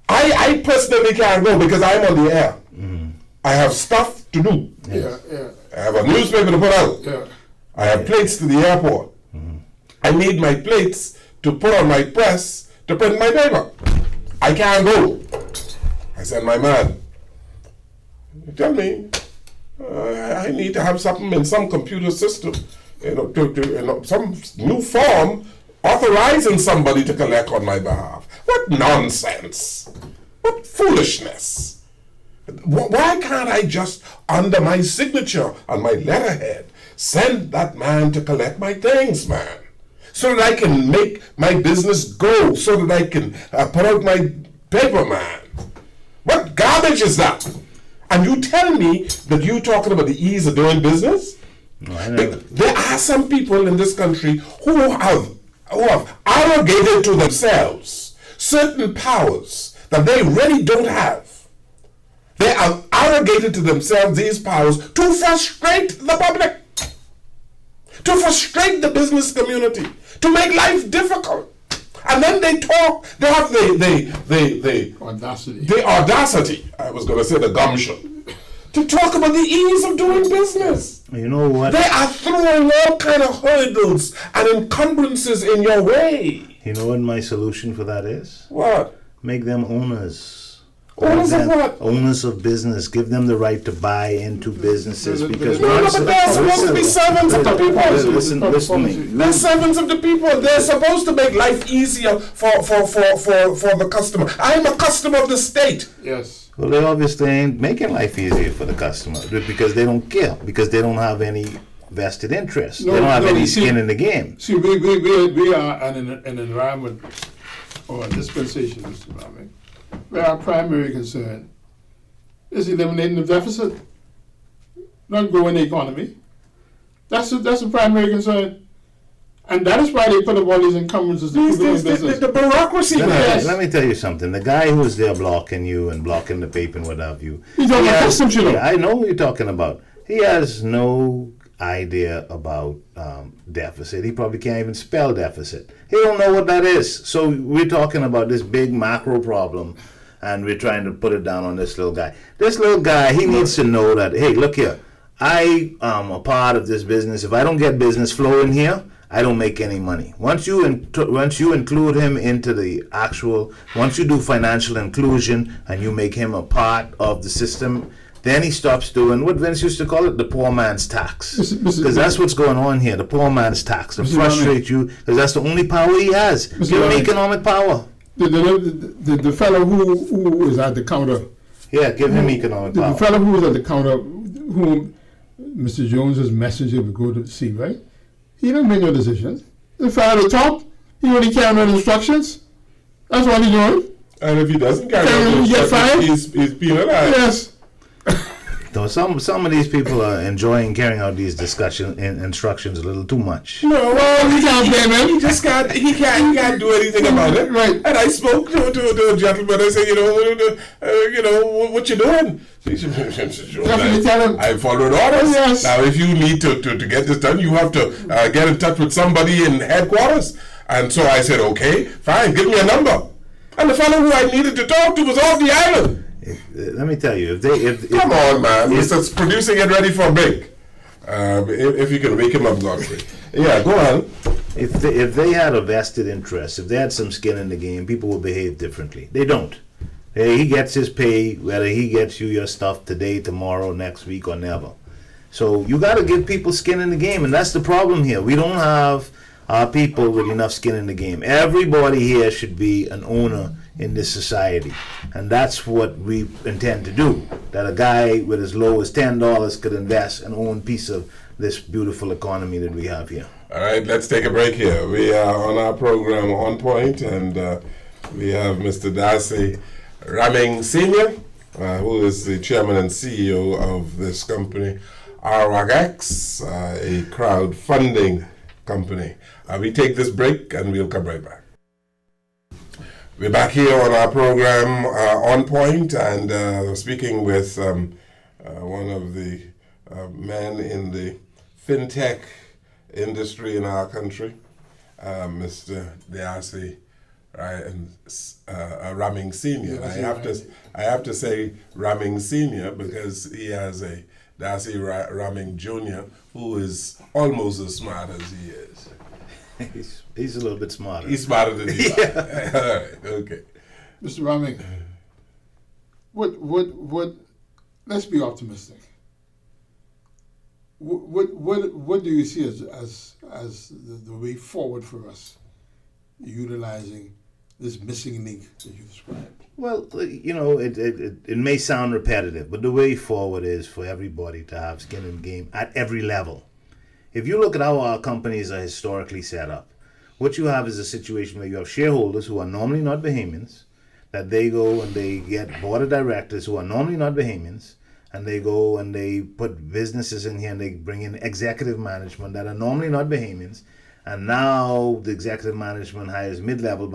I personally can't go because I'm on the air. I have stuff to do. Yeah. I have a newspaper to put out. Yeah. I have plates to the airport. I need my plates to put on my press to print my paper. I can't go. I said, my man, tell me, I need to have something in some computer system, some new form authorizing somebody to collect on my behalf. What nonsense! What foolishness! Why can't I just, under my signature on my letterhead, send that man to collect my things, man? So that I can make my business go, so that I can put out my paper, man. What garbage is that? And you tell me that you're talking about the ease of doing business? No, I never. There are some people in this country who have arrogated to themselves certain powers that they really don't have. They have arrogated to themselves these powers to frustrate the public, to frustrate the business community, to make life difficult. And then they talk, they have the audacity, I was going to say the gumption, to talk about the ease of doing business. You know what? They are throwing all kind of hurdles and encumbrances in your way. You know what my solution for that is? What? Make them owners. Owners of what? Owners of business. Give them the right to buy into businesses because No, but they're supposed to be servants of the people. Listen to me. They're servants of the people. They're supposed to make life easier for the customer. I'm a customer of the state. Yes. Well, they obviously ain't making life easier for the customer because they don't care, because they don't have any vested interest. They don't have any skin in the game. See, we are in an environment or a dispensation, Mr. Rami, where our primary concern is eliminating the deficit, not growing the economy. That's the primary concern. And that is why they put up all these encumbrances to keep doing business. The bureaucracy, man. Let me tell you something. The guy who's there blocking you and blocking the paper and what have you. He's talking about customs, you know. Yeah, I know what you're talking about. He has no idea about deficit. He probably can't even spell deficit. He don't know what that is. So we're talking about this big macro problem, and we're trying to put it down on this little guy. This little guy, he needs to know that, hey, look here, I am a part of this business. If I don't get business flow in here, I don't make any money. Once you include him into the actual, once you do financial inclusion and you make him a part of the system, then he stops doing what Vince used to call it, the poor man's tax. Because that's what's going on here, the poor man's tax. To frustrate you, because that's the only power he has. Give him economic power. The fellow who is at the counter. Yeah, give him economic power. The fellow who is at the counter, whom Mr. Jones's messenger would go to see, right? He don't make no decisions. The fellow at the top, he only carrying out instructions. That's what he's doing. And if he doesn't carry Can out he get fired? he's penalized. Yes. Though some of these people are enjoying carrying out these instructions a little too much. No, Well, we can't blame him. he just can't. He can't do anything about it. Right. And I spoke to a gentleman. I said, what you doing? Definitely tell him. I followed orders. Yes. Now, if you need to get this done, you have to get in touch with somebody in headquarters. And so I said, okay, fine, give me a number. And the fellow who I needed to talk to was off the island. Let me tell you, if Come on, man. It's producing it ready for bake. If you can wake him up, Godfrey. Yeah, go on. If they had a vested interest, if they had some skin in the game, people would behave differently. They don't. He gets his pay, whether he gets you your stuff today, tomorrow, next week, or never. So you got to give people skin in the game, and that's the problem here. We don't have people with enough skin in the game. Everybody here should be an owner in this society, and that's what we intend to do. That a guy with as low as $10 could invest and own a piece of this beautiful economy that we have here. All right, let's take a break here. We are on our program On Point, and we have Mr. Darcy Raming Sr., who is the chairman and CEO of this company. ROX, a crowdfunding company. We take this break and we'll come right back. We're back here on our program On Point, and speaking with one of the men in the fintech industry in our country, Mr. Diasi Raming Senior. I have to say Raming Senior because he has a Diasi Raming Junior who is almost as smart as he is. He's a little bit smarter. He's smarter than you are. All right, okay. Mr. Raming, what? Let's be optimistic. What do you see as the way forward for us, utilizing this missing link that you described? Well, it may sound repetitive, but the way forward is for everybody to have skin in the game at every level. If you look at how our companies are historically set up, what you have is a situation where you have shareholders who are normally not Bahamians, that they go and they get board of directors who are normally not Bahamians, and they go and they put businesses in here and they bring in executive management that are normally not Bahamians, and now the executive management hires mid-level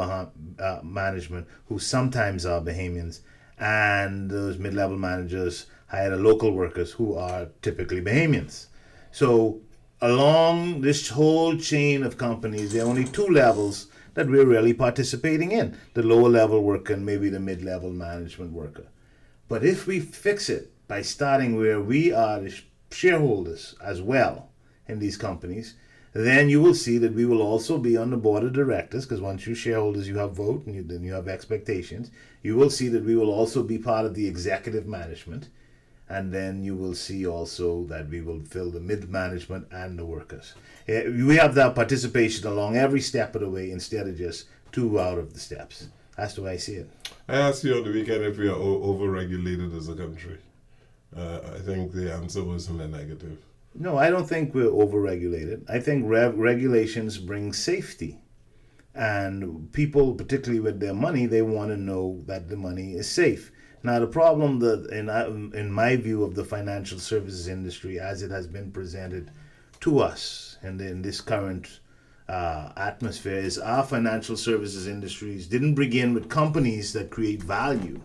management who sometimes are Bahamians, and those mid-level managers hire the local workers who are typically Bahamians. So along this whole chain of companies, there are only two levels that we're really participating in: the lower level worker and maybe the mid-level management worker. But if we fix it by starting where we are the shareholders as well in these companies, then you will see that we will also be on the board of directors, because once you're shareholders, you have vote and then you have expectations. You will see that we will also be part of the executive management, and then you will see also that we will fill the mid-management and the workers. We have that participation along every step of the way instead of just two out of the steps. That's the way I see it. I asked you on the weekend if we are over-regulated as a country. I think the answer was in the negative. No, I don't think we're over-regulated. I think regulations bring safety. And people, particularly with their money, they want to know that the money is safe. Now, the problem that, in my view of the financial services industry as it has been presented to us and in this current atmosphere, is our financial services industries didn't begin with companies that create value.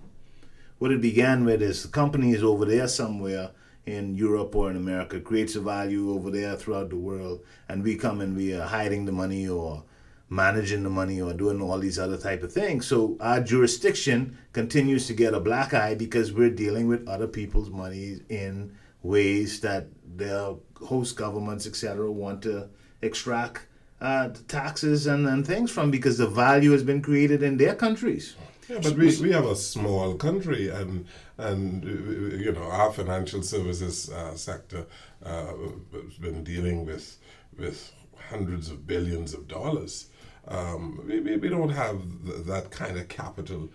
What it began with is the companies over there somewhere in Europe or in America creates a value over there throughout the world, and we come and we are hiding the money or managing the money or doing all these other type of things. So our jurisdiction continues to get a black eye because we're dealing with other people's money in ways that their host governments, etc., want to extract taxes and things from, because the value has been created in their countries. Yeah, but we have a small country, and our financial services sector has been dealing with hundreds of billions of dollars. We don't have that kind of capital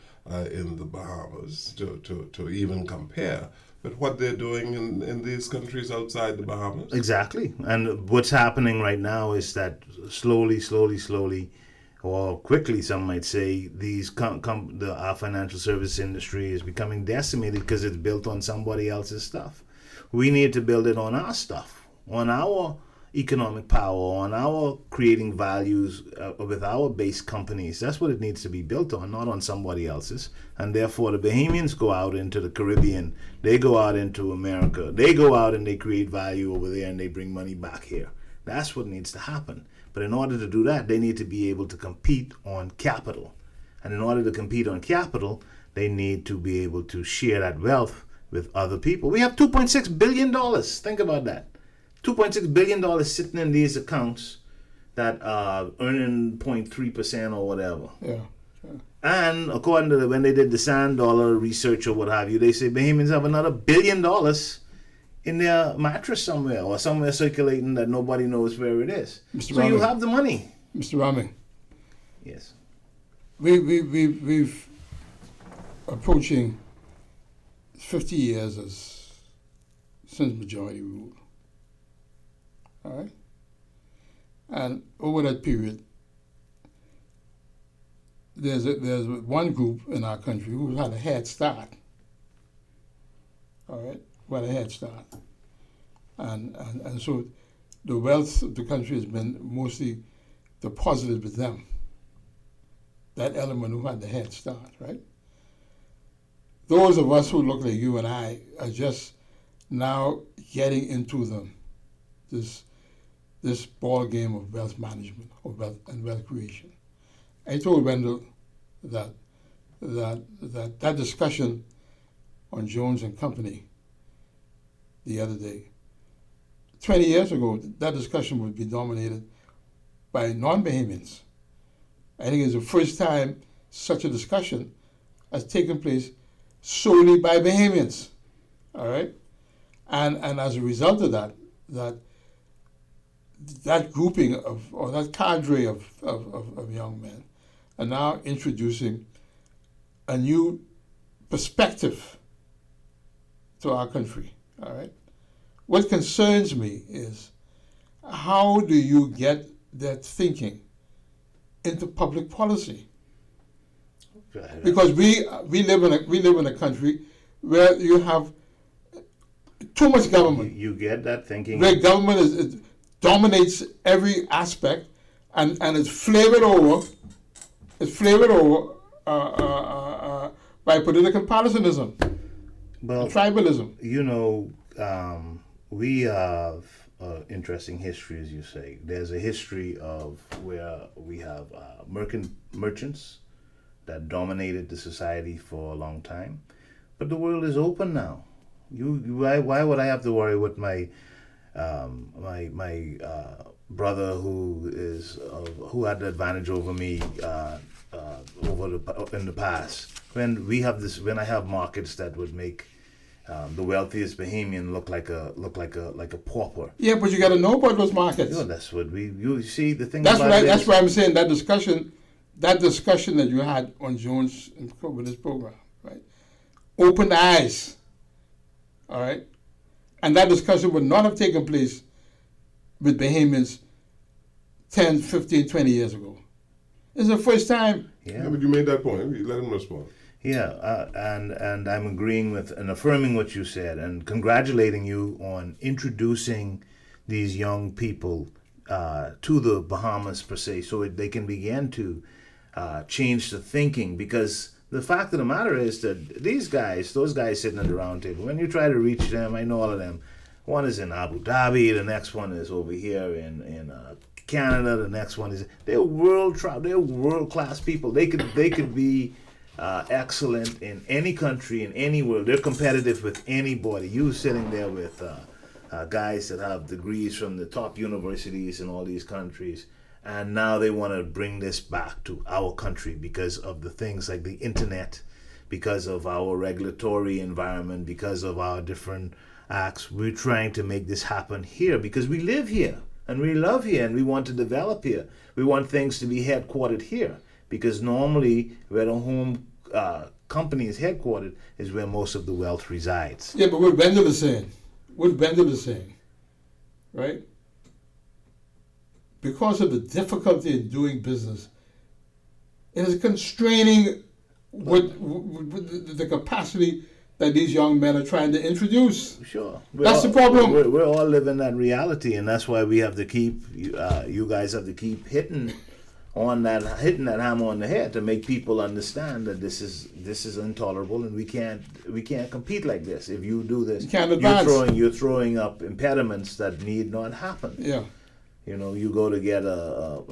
in the Bahamas to even compare with what they're doing in these countries outside the Bahamas. Exactly. And what's happening right now is that slowly, or quickly, some might say, our financial service industry is becoming decimated because it's built on somebody else's stuff. We need to build it on our stuff, on our economic power, on our creating values with our base companies. That's what it needs to be built on, not on somebody else's. And therefore, the Bahamians go out into the Caribbean, they go out into America, they go out and they create value over there and they bring money back here. That's what needs to happen. But in order to do that, they need to be able to compete on capital. And in order to compete on capital, they need to be able to share that wealth with other people. We have $2.6 billion. Think about that. $2.6 billion sitting in these accounts that are earning 0.3% or whatever. Yeah. Sure. And according to when they did the Sand Dollar research or what have you, they say Bahamians have another $1 billion in their mattress somewhere or somewhere circulating that nobody knows where it is. Mr. So Raming, you have the money. Mr. Raming, Yes. we've approaching 50 years since majority rule. All right? And over that period, there's one group in our country who had a head start. All right? Who had a head start. And so the wealth of the country has been mostly deposited with them. That element who had the head start, right? Those of us who look like you and I are just now getting into this ball game of wealth management or wealth creation. I told Wendell that discussion on Jones and Company the other day. 20 years ago, that discussion would be dominated by non-Bahamians. I think it's the first time such a discussion has taken place solely by Bahamians. All right, and as a result of that grouping or that cadre of young men are now introducing a new perspective to our country. All right. What concerns me is how do you get that thinking into public policy? Because we live in a country where you have too much government. You get that thinking. Where government it dominates every aspect, and it's flavored over. It's flavored over by political partisanism, Well, tribalism. you know, we have interesting history, as you say. There's a history of where we have merchants that dominated the society for a long time, but the world is open now. Why would I have to worry with my brother who had the advantage over me in the past? When I have markets that would make the wealthiest Bahamian look like a pauper. Yeah, but you got to know about those markets. You know, that's what you see. The thing That's about right. it That's is- why I'm saying that discussion that you had on Jones with this program, right? Opened eyes. All right, and that discussion would not have taken place with Bahamians 10, 15, 20 years ago. It's the first time. Yeah, but you made that point. Let him respond. Yeah, and I'm agreeing with and affirming what you said and congratulating you on introducing these young people to the Bahamas per se, so they can begin to change the thinking. Because the fact of the matter is that those guys sitting at the round table, when you try to reach them, I know all of them. One is in Abu Dhabi, the next one is over here in Canada, the next one is they're world class people. They could be excellent in any country, in any world. They're competitive with anybody. You sitting there with guys that have degrees from the top universities in all these countries, and now they want to bring this back to our country because of the things like the internet, because of our regulatory environment, because of our different acts. We're trying to make this happen here because we live here and we love here and we want to develop here. We want things to be headquartered here, because normally where the home company is headquartered is where most of the wealth resides. Yeah, but what Wendell is saying, right? Because of the difficulty in doing business, it is constraining with the capacity that these young men are trying to introduce. Sure. That's the problem. We're all living that reality, and that's why we have to keep, you guys have to keep hitting that hammer on the head to make people understand that this is intolerable, and we can't compete like this. If you do this, You can't advance. you're throwing up impediments that need not happen. Yeah. You know, you go to get a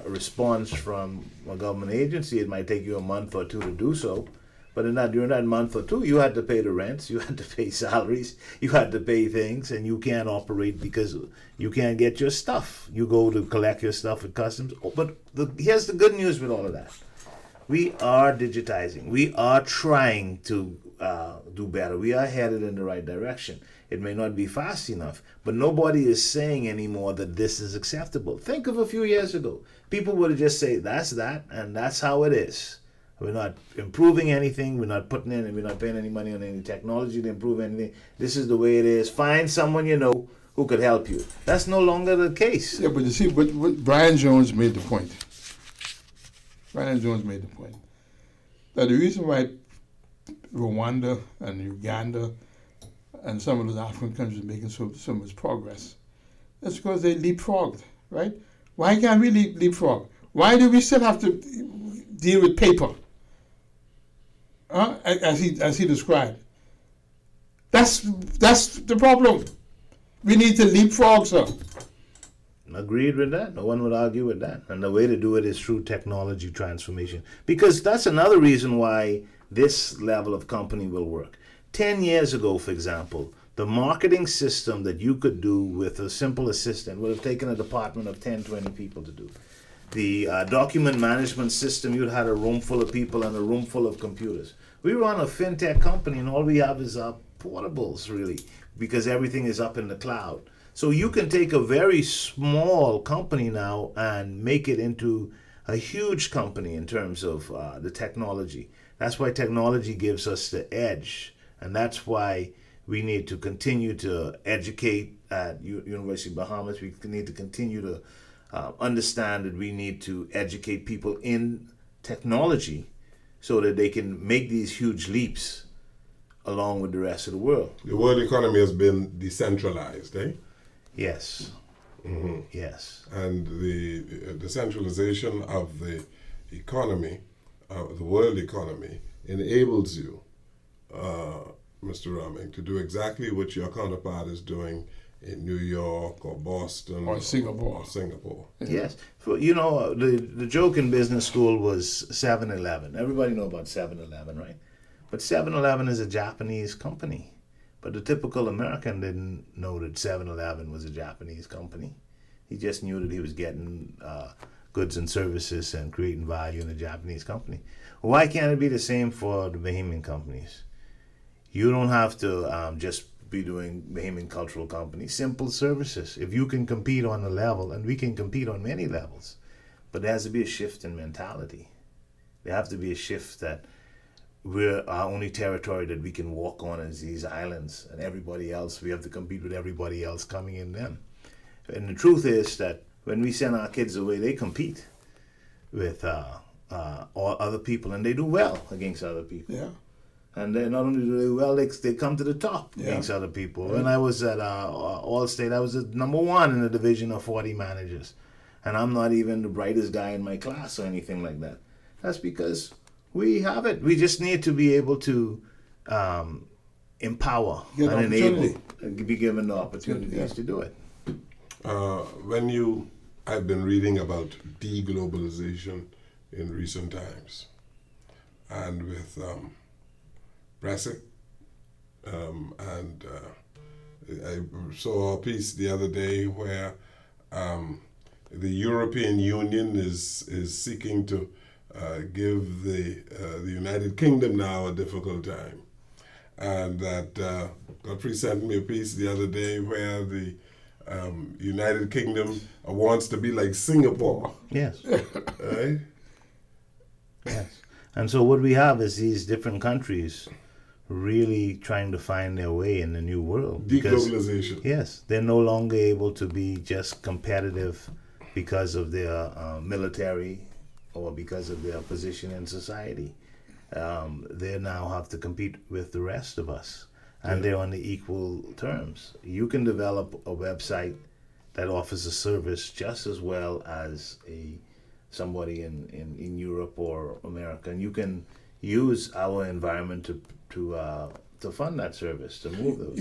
response from a government agency, it might take you a month or two to do so. But during that month or two, you had to pay the rents, you had to pay salaries, you had to pay things, and you can't operate because you can't get your stuff. You go to collect your stuff at customs. But here's the good news with all of that. We are digitizing. We are trying to do better. We are headed in the right direction. It may not be fast enough, but nobody is saying anymore that this is acceptable. Think of a few years ago. People would have just say, that's that, and that's how it is. We're not improving anything. We're not putting in, and we're not paying any money on any technology to improve anything. This is the way it is. Find someone you know who could help you. That's no longer the case. Yeah, but you see, what Brian Jones made the point. That the reason why Rwanda and Uganda and some of those African countries making so much progress. That's because they leapfrogged, right? Why can't we leapfrog? Why do we still have to deal with paper? As he described. That's the problem. We need to leapfrog, sir. Agreed with that. No one would argue with that. And the way to do it is through technology transformation. Because that's another reason why this level of company will work. 10 years ago, for example, the marketing system that you could do with a simple assistant would have taken a department of 10, 20 people to do. The document management system, you'd had a room full of people and a room full of computers. We run a fintech company and all we have is portables, really, because everything is up in the cloud. So you can take a very small company now and make it into a huge company in terms of the technology. That's why technology gives us the edge, and that's why we need to continue to educate at University of Bahamas. We need to continue to understand that we need to educate people in technology so that they can make these huge leaps along with the rest of the world. The world economy has been decentralized, eh? Yes. Mm-hmm. Yes. And the decentralization of the economy, the world economy, enables you, Mr. Raming, to do exactly what your counterpart is doing in New York or Boston Or Singapore. Yes. The joke in business school was 7-Eleven. Everybody know about 7-Eleven, right? But 7-Eleven is a Japanese company. But the typical American didn't know that 7-Eleven was a Japanese company. He just knew that he was getting goods and services and creating value in a Japanese company. Why can't it be the same for the Bahamian companies? You don't have to just be doing Bahamian cultural companies. Simple services. If you can compete on a level, and we can compete on many levels, but there has to be a shift in mentality. There have to be a shift that we're our only territory that we can walk on is these islands, and everybody else, we have to compete with everybody else coming in them. And the truth is that when we send our kids away, they compete with all other people, and they do well against other people. Yeah. And they not only do they well, they come to the top against other people. When I was at Allstate, I was the number one in the division of 40 managers. And I'm not even the brightest guy in my class or anything like that. That's because we have it. We just need to be able to empower Get and enable, opportunity. and be given the opportunities to do it. I've been reading about deglobalization in recent times. And with Brexit, and I saw a piece the other day where the European Union is seeking to give the United Kingdom now a difficult time, and that Godfrey sent me a piece the other day where the United Kingdom wants to be like Singapore. Yes. Right? Yes. And so what we have is these different countries really trying to find their way in the new world. Deglobalization. Yes, they're no longer able to be just competitive because of their military or because of their position in society. They now have to compete with the rest of us, and they're on the equal terms. You can develop a website that offers a service just as well as somebody in Europe or America, and you can use our environment to fund that service, to move those.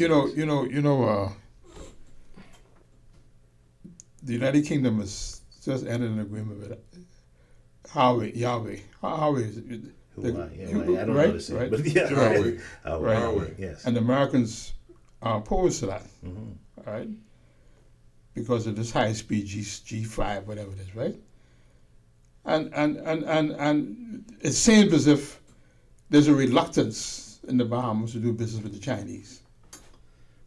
The United Kingdom has just entered an agreement with Huawei. Huawei is I don't know how to say it, but yeah, Huawei. Huawei. Yes. And the Americans are opposed to that, all right? Because of this high-speed G5, whatever it is, right? And it seems as if there's a reluctance in the Bahamas to do business with the Chinese.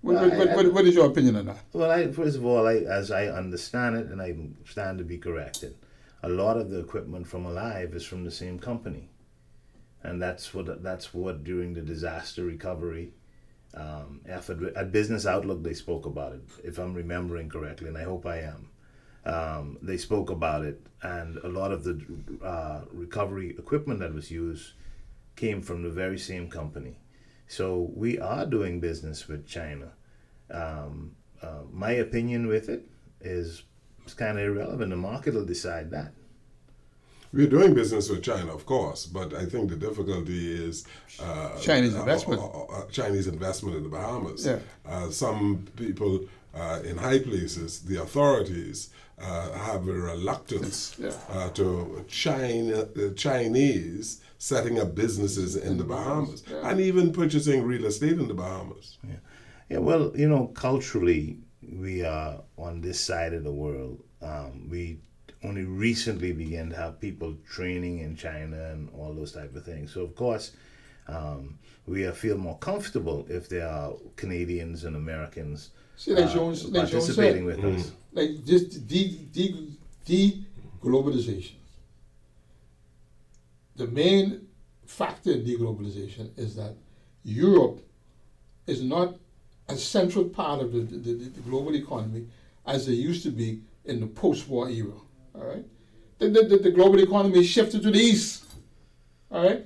What is your opinion on that? Well, first of all, as I understand it, and I stand to be corrected, a lot of the equipment from Alive is from the same company, and that's what during the disaster recovery effort at Business Outlook they spoke about it, if I'm remembering correctly, and I hope I am. They spoke about it, and a lot of the recovery equipment that was used came from the very same company. So we are doing business with China. My opinion with it is it's kind of irrelevant. The market will decide that. We're doing business with China, of course, but I think the difficulty is Chinese investment. Chinese investment in the Bahamas. Yeah. Some people in high places, the authorities, have a reluctance to Chinese setting up businesses in the Bahamas and even purchasing real estate in the Bahamas. Yeah, well, you know, culturally, we are on this side of the world. We only recently began to have people training in China and all those type of things. So, of course, we feel more comfortable if there are Canadians and Americans participating with us. Like just de-globalization. The main factor in deglobalization is that Europe is not a central part of the global economy as it used to be in the post-war era. All right, the global economy shifted to the east. All right,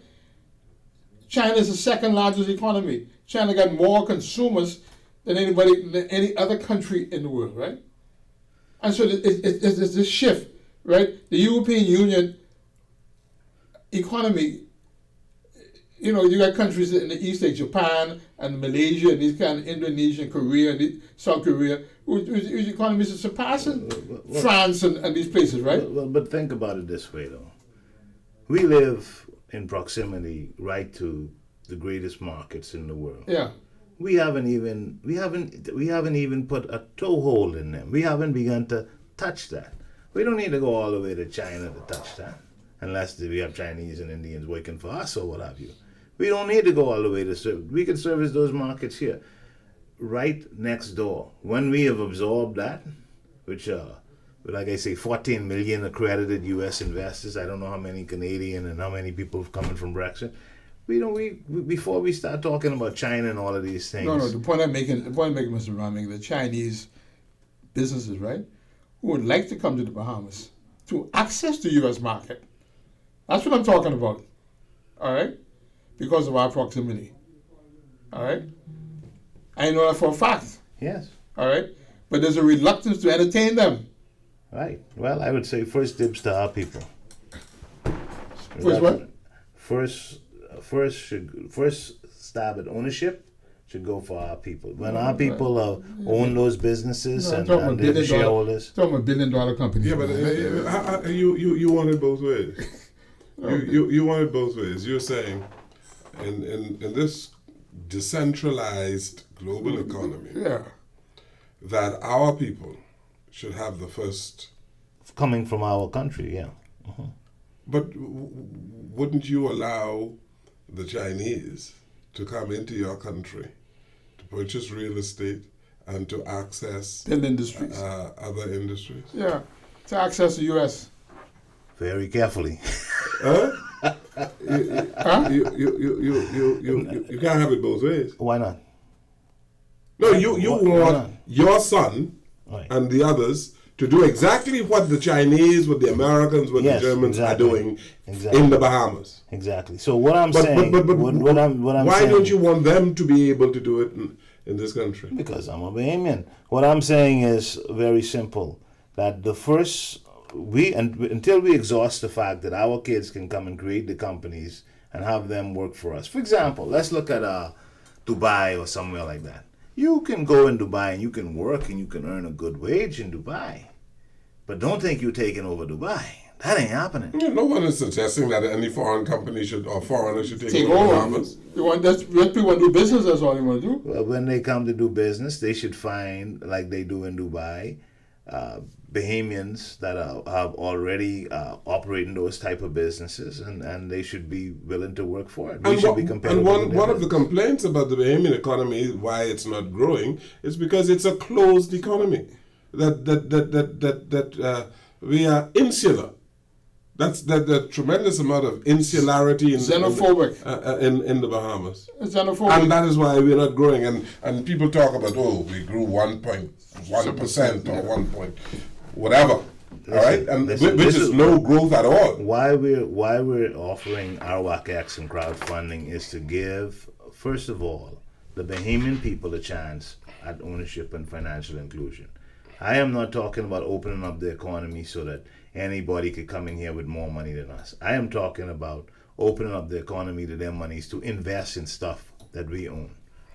China is the second largest economy. China got more consumers than any other country in the world. Right, and so it's this shift. Right, the European Union economy. You know, you got countries in the east like Japan and Malaysia and these kind of Indonesia and Korea and South Korea, whose economies are surpassing France and these places, right? But think about it this way, though. We live in proximity right to the greatest markets in the world. Yeah. We haven't even put a toehold in them. We haven't begun to touch that. We don't need to go all the way to China to touch that, unless we have Chinese and Indians working for us or what have you. We don't need to go all the way to serve. We can service those markets here, right next door. When we have absorbed that, which like I say, 14 million accredited U.S. investors. I don't know how many Canadian and how many people have coming from Brexit. Before we start talking about China and all of these things. No. The point I'm making, Mr. Raming, the Chinese businesses, right, who would like to come to the Bahamas to access the U.S. market. That's what I'm talking about. All right? Because of our proximity. All right? I know that for a fact. Yes. All right? But there's a reluctance to entertain them. Right. Well, I would say first dibs to our people. First what? First stab at ownership should go for our people. When our people own those businesses and they're the shareholders. Talking about $1 billion companies. Yeah, but you want it both ways. You want it both ways. You're saying in this decentralized global economy that our people should have the first. Coming from our country, yeah. Uh-huh. But wouldn't you allow the Chinese to come into your country to purchase real estate and to access industries, other industries? Yeah, to access the U.S. Very carefully. You can't have it both ways. Why not? No, you want your son and the others to do exactly what the Chinese, what the Americans, what the Germans are doing in the Bahamas. Exactly. So what I'm saying, what I'm why saying, don't you want them to be able to do it in this country? Because I'm a Bahamian. What I'm saying is very simple. That the first until we exhaust the fact that our kids can come and create the companies and have them work for us. For example, let's look at Dubai or somewhere like that. You can go in Dubai and you can work and you can earn a good wage in Dubai. But don't think you're taking over Dubai. That ain't happening. Yeah, no one is suggesting that any foreign company or foreigner should take over Bahamas. Let people do business, that's all they want to do. Well, when they come to do business, they should find, like they do in Dubai, Bahamians that are already operating those type of businesses, and they should be willing to work for it. We should be competitive. And one of the complaints about the Bahamian economy, why it's not growing, is because it's a closed economy. That we are insular. That's the tremendous amount of insularity xenophobic in the Bahamas. Xenophobic. And that is why we're not growing. And people talk about, we grew 1.1% or 1 point whatever. All right, and which is no growth at all. Why we're offering Arawak X and crowdfunding is to give first of all, the Bahamian people a chance at ownership and financial inclusion. I am not talking about opening up the economy so that anybody could come in here with more money than us. I am talking about opening up the economy to their monies to invest in stuff that we own,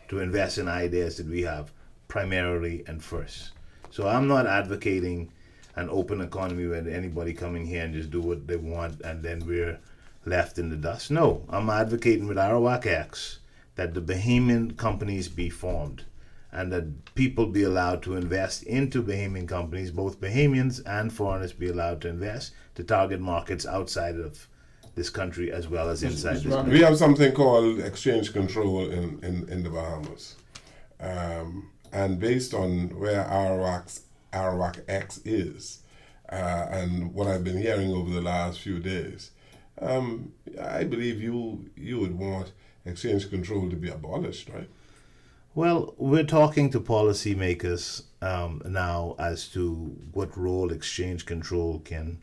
to invest in ideas that we have primarily and first. So I'm not advocating an open economy where anybody come in here and just do what they want and then we're left in the dust. No, I'm advocating with Arawak Acts that the Bahamian companies be formed and that people be allowed to invest into Bahamian companies, both Bahamians and foreigners be allowed to invest to target markets outside of this country as well as inside this country. We have something called exchange control in the Bahamas. And based on where Arawak X is, and what I've been hearing over the last few days, I believe you would want exchange control to be abolished, right? Well, we're talking to policymakers now as to what role exchange control can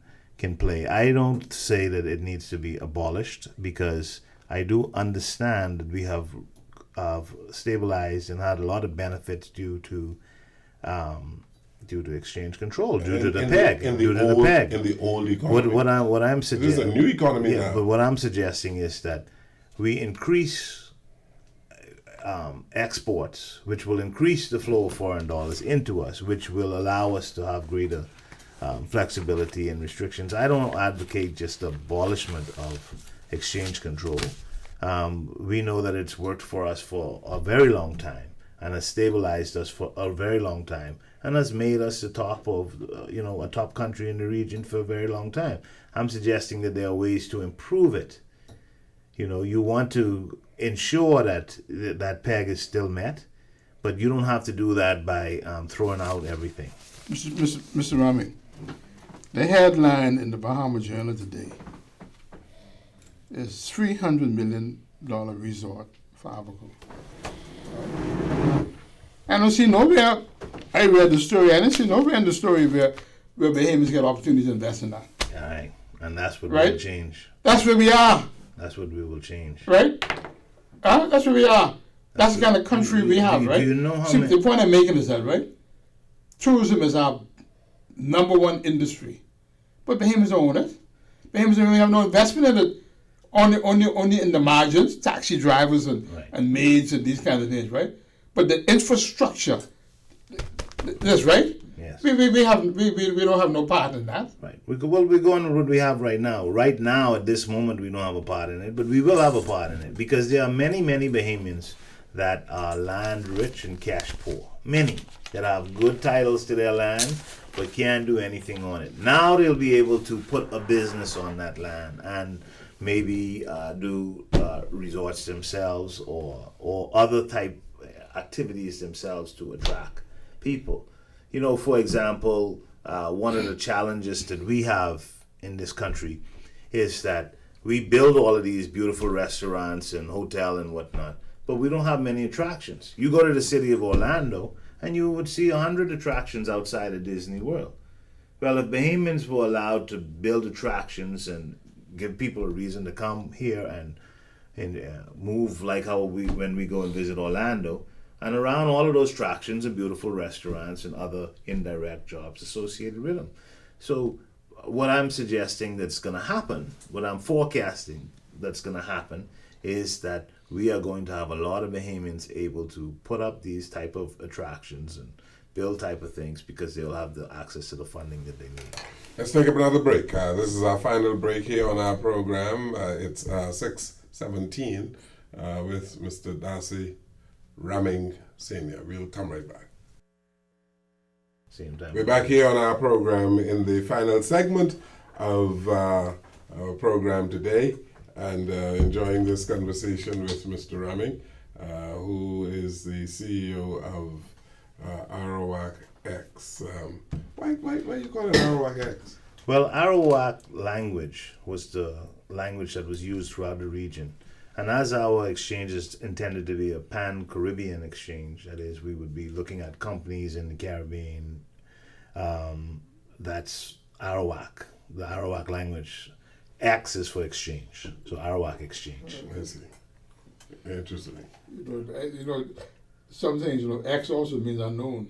play. I don't say that it needs to be abolished because I do understand that we have stabilized and had a lot of benefits due to exchange control, due to the peg. In the old economy. What I'm This is suggesting. a new economy now. But what I'm suggesting is that we increase exports, which will increase the flow of foreign dollars into us, which will allow us to have greater flexibility and restrictions. I don't advocate just the abolishment of exchange control. We know that it's worked for us for a very long time and has stabilized us for a very long time and has made us the top of, a top country in the region for a very long time. I'm suggesting that there are ways to improve it. You want to ensure that that peg is still met, but you don't have to do that by throwing out everything. Mr. Rami, the headline in the Bahama Journal today is $300 million resort for Abaco. I don't see nowhere, I read the story, I didn't see nowhere in the story where Bahamians get opportunities to invest in that. All right, and that's what Right. will change. That's where we are, That's what we will change. right? That's where we are. That's the kind of country we have, right? Do you know how See, many? the point I'm making is that, right? Tourism is our #1 industry. But Bahamians don't own it. Bahamians don't have no investment in it. Only in the margins, taxi drivers Right. and maids and these kinds of things, right? But the infrastructure, that's right. Yes. We don't have no part in that. Right. We're going with what we have right now. Right now, at this moment, we don't have a part in it, but we will have a part in it because there are many, many Bahamians that are land rich and cash poor. Many that have good titles to their land but can't do anything on it. Now they'll be able to put a business on that land and maybe do resorts themselves or other type activities themselves to attract people. For example, one of the challenges that we have in this country is that we build all of these beautiful restaurants and hotel and whatnot, but we don't have many attractions. You go to the city of Orlando and you would see 100 attractions outside of Disney World. Well, if Bahamians were allowed to build attractions and give people a reason to come here and move like how when we go and visit Orlando, and around all of those attractions and beautiful restaurants and other indirect jobs associated with them. So what I'm suggesting that's going to happen, what I'm forecasting that's going to happen, is that we are going to have a lot of Bahamians able to put up these type of attractions and build type of things because they'll have the access to the funding that they need. Let's take up another break. This is our final break here on our program. It's 6:17 with Mr. Darcy Ramming Sr. We'll come right back. Same time. We're back here on our program in the final segment of our program today and enjoying this conversation with Mr. Ramming, who is the CEO of Arawak X. Why you call it Arawak X? Well, Arawak language was the language that was used throughout the region. And as our exchange is intended to be a pan-Caribbean exchange, that is, we would be looking at companies in the Caribbean, that's Arawak, the Arawak language. X is for exchange, so Arawak exchange. I see. Interesting. You know, some things, X also means unknown.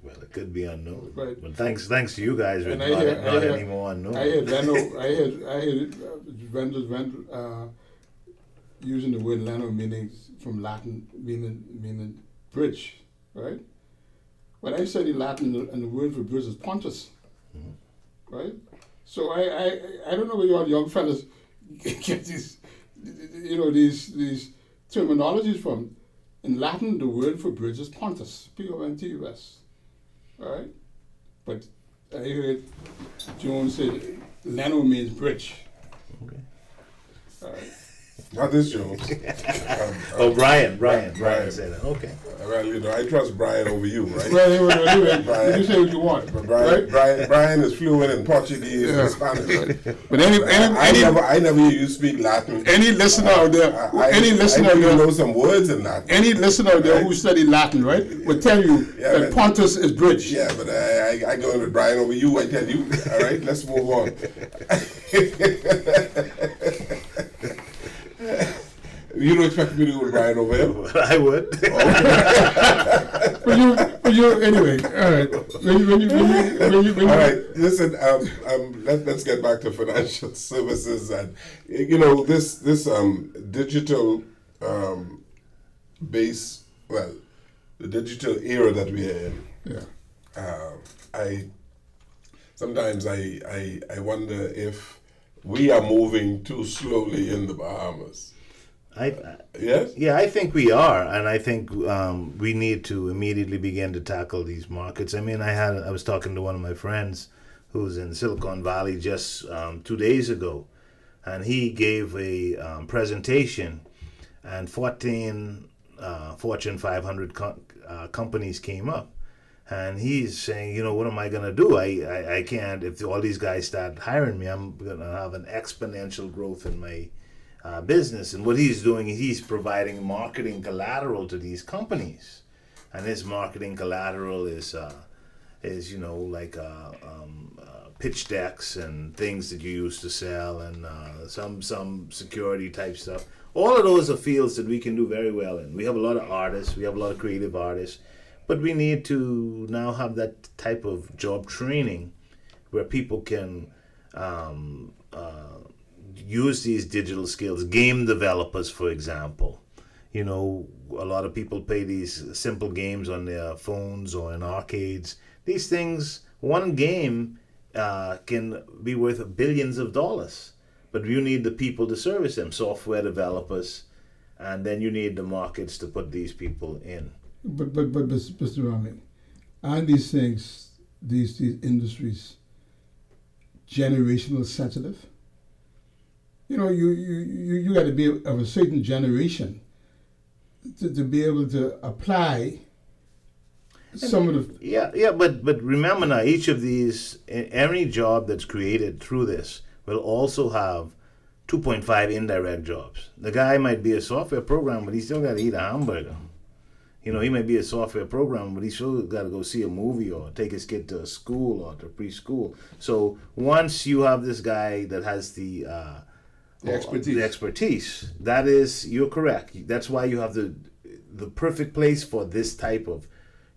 Well, it could be unknown. Right. But thanks to you guys, we're And not anymore unknown. I had vendors using the word Leno meaning from Latin meaning bridge, right? When I studied Latin and the word for bridge is pontus, right? So I don't know where you all young fellas get these these terminologies from. In Latin, the word for bridge is pontus, Pontus, all right? But I heard Jones say Leno means bridge. Okay. All right. Not this Jones. Brian Brian. said that. Okay. Well, I trust Brian over you, right? Well, anyway, you say what you want, But right? Brian is fluent in Portuguese and Spanish. But I never hear you speak Latin. any listener out there, I know some words in Latin. any listener out there who studied Latin, right, will tell you Yeah, that but- Pontus is bridge. Yeah, but I go with Brian over you, I tell you. All right, let's move on. You don't expect me to go with Brian over him? I would. But you anyway. All right. When you All right, listen. Let's get back to financial services, and this digital base. Well, the digital era that we are in. Yeah. Sometimes I wonder if we are moving too slowly in the Bahamas. Yes. Yeah, I think we are, and I think we need to immediately begin to tackle these markets. I mean, I was talking to one of my friends who's in Silicon Valley just 2 days ago, and he gave a presentation, and 14 Fortune 500 companies came up, and he's saying, what am I going to do? I can't, if all these guys start hiring me, I'm going to have an exponential growth in my business. And what he's doing is he's providing marketing collateral to these companies, and this marketing collateral is like pitch decks and things that you used to sell, and some security type stuff. All of those are fields that we can do very well in. We have a lot of artists, we have a lot of creative artists, but we need to now have that type of job training where people can use these digital skills. Game developers, for example. A lot of people play these simple games on their phones or in arcades. These things, one game can be worth billions of dollars. But you need the people to service them, software developers, and then you need the markets to put these people in. But Mr. Rami, aren't these things, these industries, generational sensitive? You got to be of a certain generation to be able to apply some of the. Yeah, but remember now, each of these, every job that's created through this will also have 2.5 indirect jobs. The guy might be a software programmer, but he still got to eat a hamburger. He might be a software programmer, but he still got to go see a movie or take his kid to school or to preschool. So once you have this guy that has the expertise, that is, you're correct. That's why you have the perfect place for this type of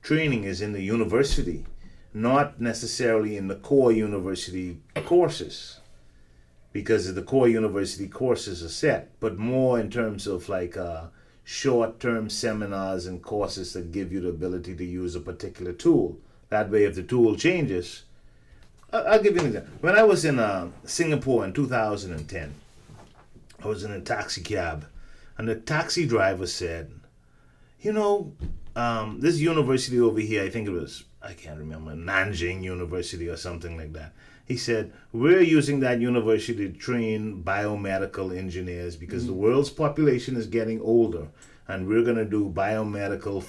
training is in the university, not necessarily in the core university courses, because the core university courses are set, but more in terms of like short-term seminars and courses that give you the ability to use a particular tool. That way, if the tool changes, I'll give you an example. When I was in Singapore in 2010, I was in a taxi cab, and the taxi driver said, this university over here, I think it was, I can't remember, Nanjing University or something like that. He said, we're using that university to train biomedical engineers because the world's population is getting older, and we're going to do biomedical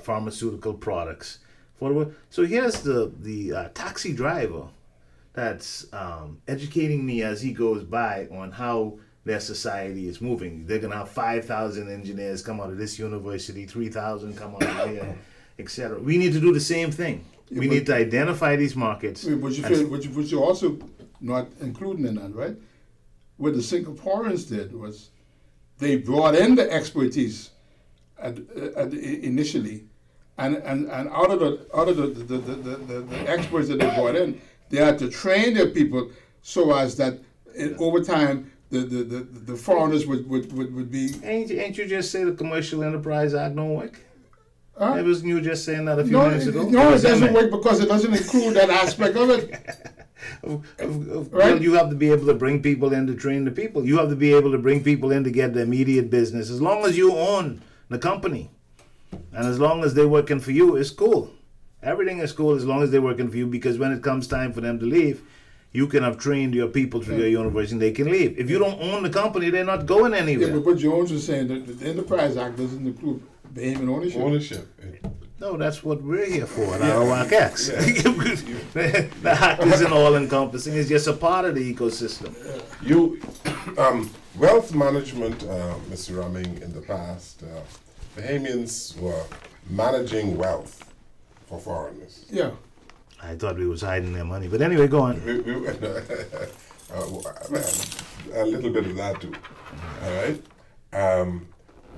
pharmaceutical products for the world. So here's the taxi driver that's educating me as he goes by on how their society is moving. They're going to have 5,000 engineers come out of this university, 3,000 come out of here, etc. We need to do the same thing. Yeah, we need to identify these markets. But you're also not including in that, right? What the Singaporeans did was they brought in the expertise initially, and out of the experts that they brought in, they had to train their people so as that over time the foreigners would be. Ain't you just say the Commercial Enterprise Act don't work? Huh? It was you just saying that a few No, minutes ago. no, it doesn't work because it doesn't include that aspect of it. Well, Right? you have to be able to bring people in to train the people. You have to be able to bring people in to get the immediate business. As long as you own the company, and as long as they're working for you, it's cool. Everything is cool as long as they're working for you, because when it comes time for them to leave, you can have trained your people through your university and they can leave. If you don't own the company, they're not going Yeah, anywhere. but Jones was saying that the Enterprise Act doesn't include Bahamian ownership. Ownership. No, that's what we're here for at ROAC X. The act isn't all encompassing, it's just a part of the ecosystem. You, wealth management, Mr. Ramming, in the past, Bahamians were managing wealth for foreigners. Yeah. I thought we was hiding their money, but anyway, go on. A little bit of that too. All right.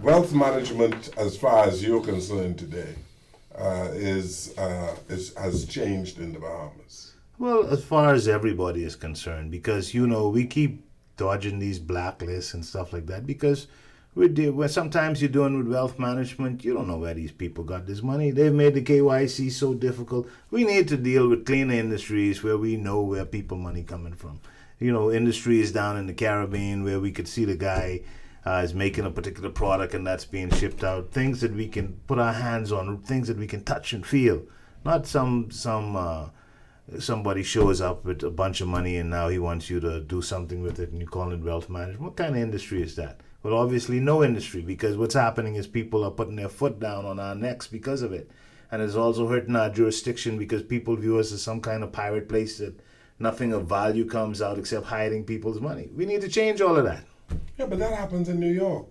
Wealth management, as far as you're concerned today, has changed in the Bahamas. Well, as far as everybody is concerned, because we keep dodging these blacklists and stuff like that, because sometimes you're doing with wealth management, you don't know where these people got this money. They've made the KYC so difficult. We need to deal with cleaner industries where we know where people money coming from. Industries down in the Caribbean where we could see the guy is making a particular product and that's being shipped out. Things that we can put our hands on, things that we can touch and feel. Not somebody shows up with a bunch of money and now he wants you to do something with it and you call it wealth management. What kind of industry is that? Well, obviously no industry, because what's happening is people are putting their foot down on our necks because of it. And it's also hurting our jurisdiction because people view us as some kind of pirate place that nothing of value comes out except hiding people's money. We need to change all of that. Yeah, but that happens in New York.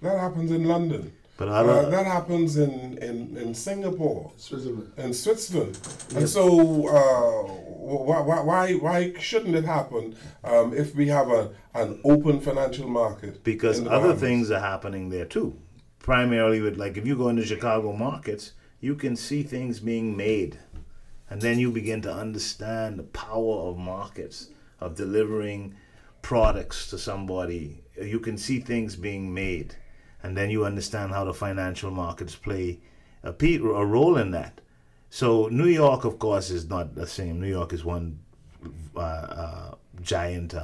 That happens in London. But that happens in Singapore, Switzerland. and Switzerland. And so, why shouldn't it happen if we have an open financial market? Because in the other Bahamas? things are happening there too. Primarily with, like, if you go into Chicago markets, you can see things being made. And then you begin to understand the power of markets, of delivering products to somebody. You can see things being made. And then you understand how the financial markets play a role in that. So New York, of course, is not the same. New York is one giant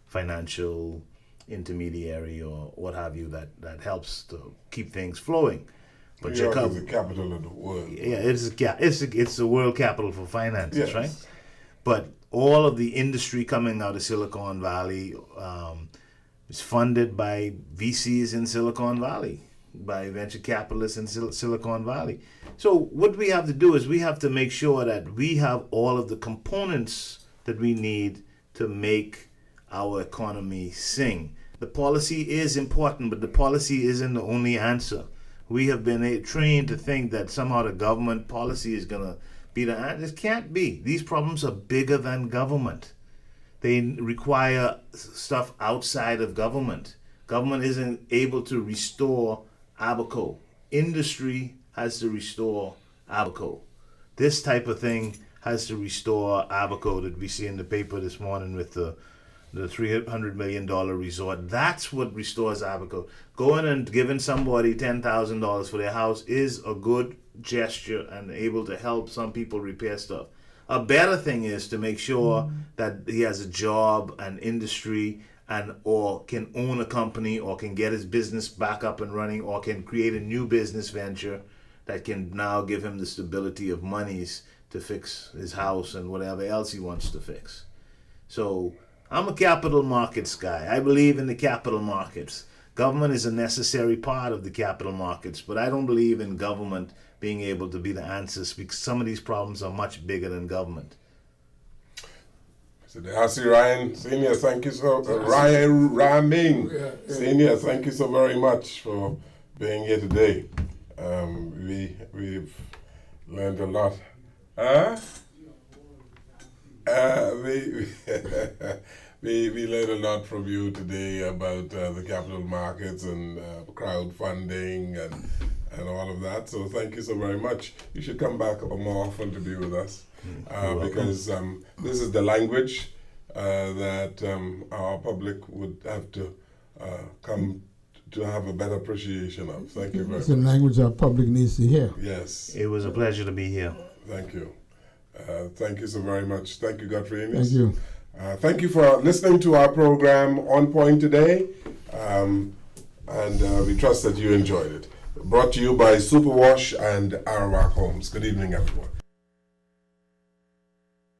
financial intermediary or what have you that helps to keep things flowing. But New York Chicago is the capital of the world. yeah, it's the world capital for finances, Yes. right? But all of the industry coming out of Silicon Valley is funded by VCs in Silicon Valley, by venture capitalists in Silicon Valley. So what we have to do is we have to make sure that we have all of the components that we need to make our economy sing. The policy is important, but the policy isn't the only answer. We have been trained to think that somehow the government policy is going to be the answer. It can't be. These problems are bigger than government. They require stuff outside of government. Government isn't able to restore Abaco. Industry has to restore Abaco. This type of thing has to restore Abaco that we see in the paper this morning with the $300 million resort. That's what restores Abaco. Going and giving somebody $10,000 for their house is a good gesture and able to help some people repair stuff. A better thing is to make sure that he has a job and industry or can own a company or can get his business back up and running or can create a new business venture that can now give him the stability of monies to fix his house and whatever else he wants to fix. So I'm a capital markets guy. I believe in the capital markets. Government is a necessary part of the capital markets, but I don't believe in government being able to be the answers because some of these problems are much bigger than government. So Darcy Ryan Senior, thank you so Ryan Ramming Senior, thank you so very much for being here today. We've learned a lot. we learned a lot from you today about the capital markets and crowdfunding and all of that. So thank you so very much. You should come back more often to be with us because this is the language that our public would have to come to have a better appreciation of. Thank you very It's a much. language our public needs to hear. Yes, It was a pleasure to be here. thank you. Thank you so very much. Thank you, Godfrey. Thank you. Thank you for listening to our program On Point today, and we trust that you enjoyed it. Brought to you by Superwash and Arawak Homes. Good evening, everyone.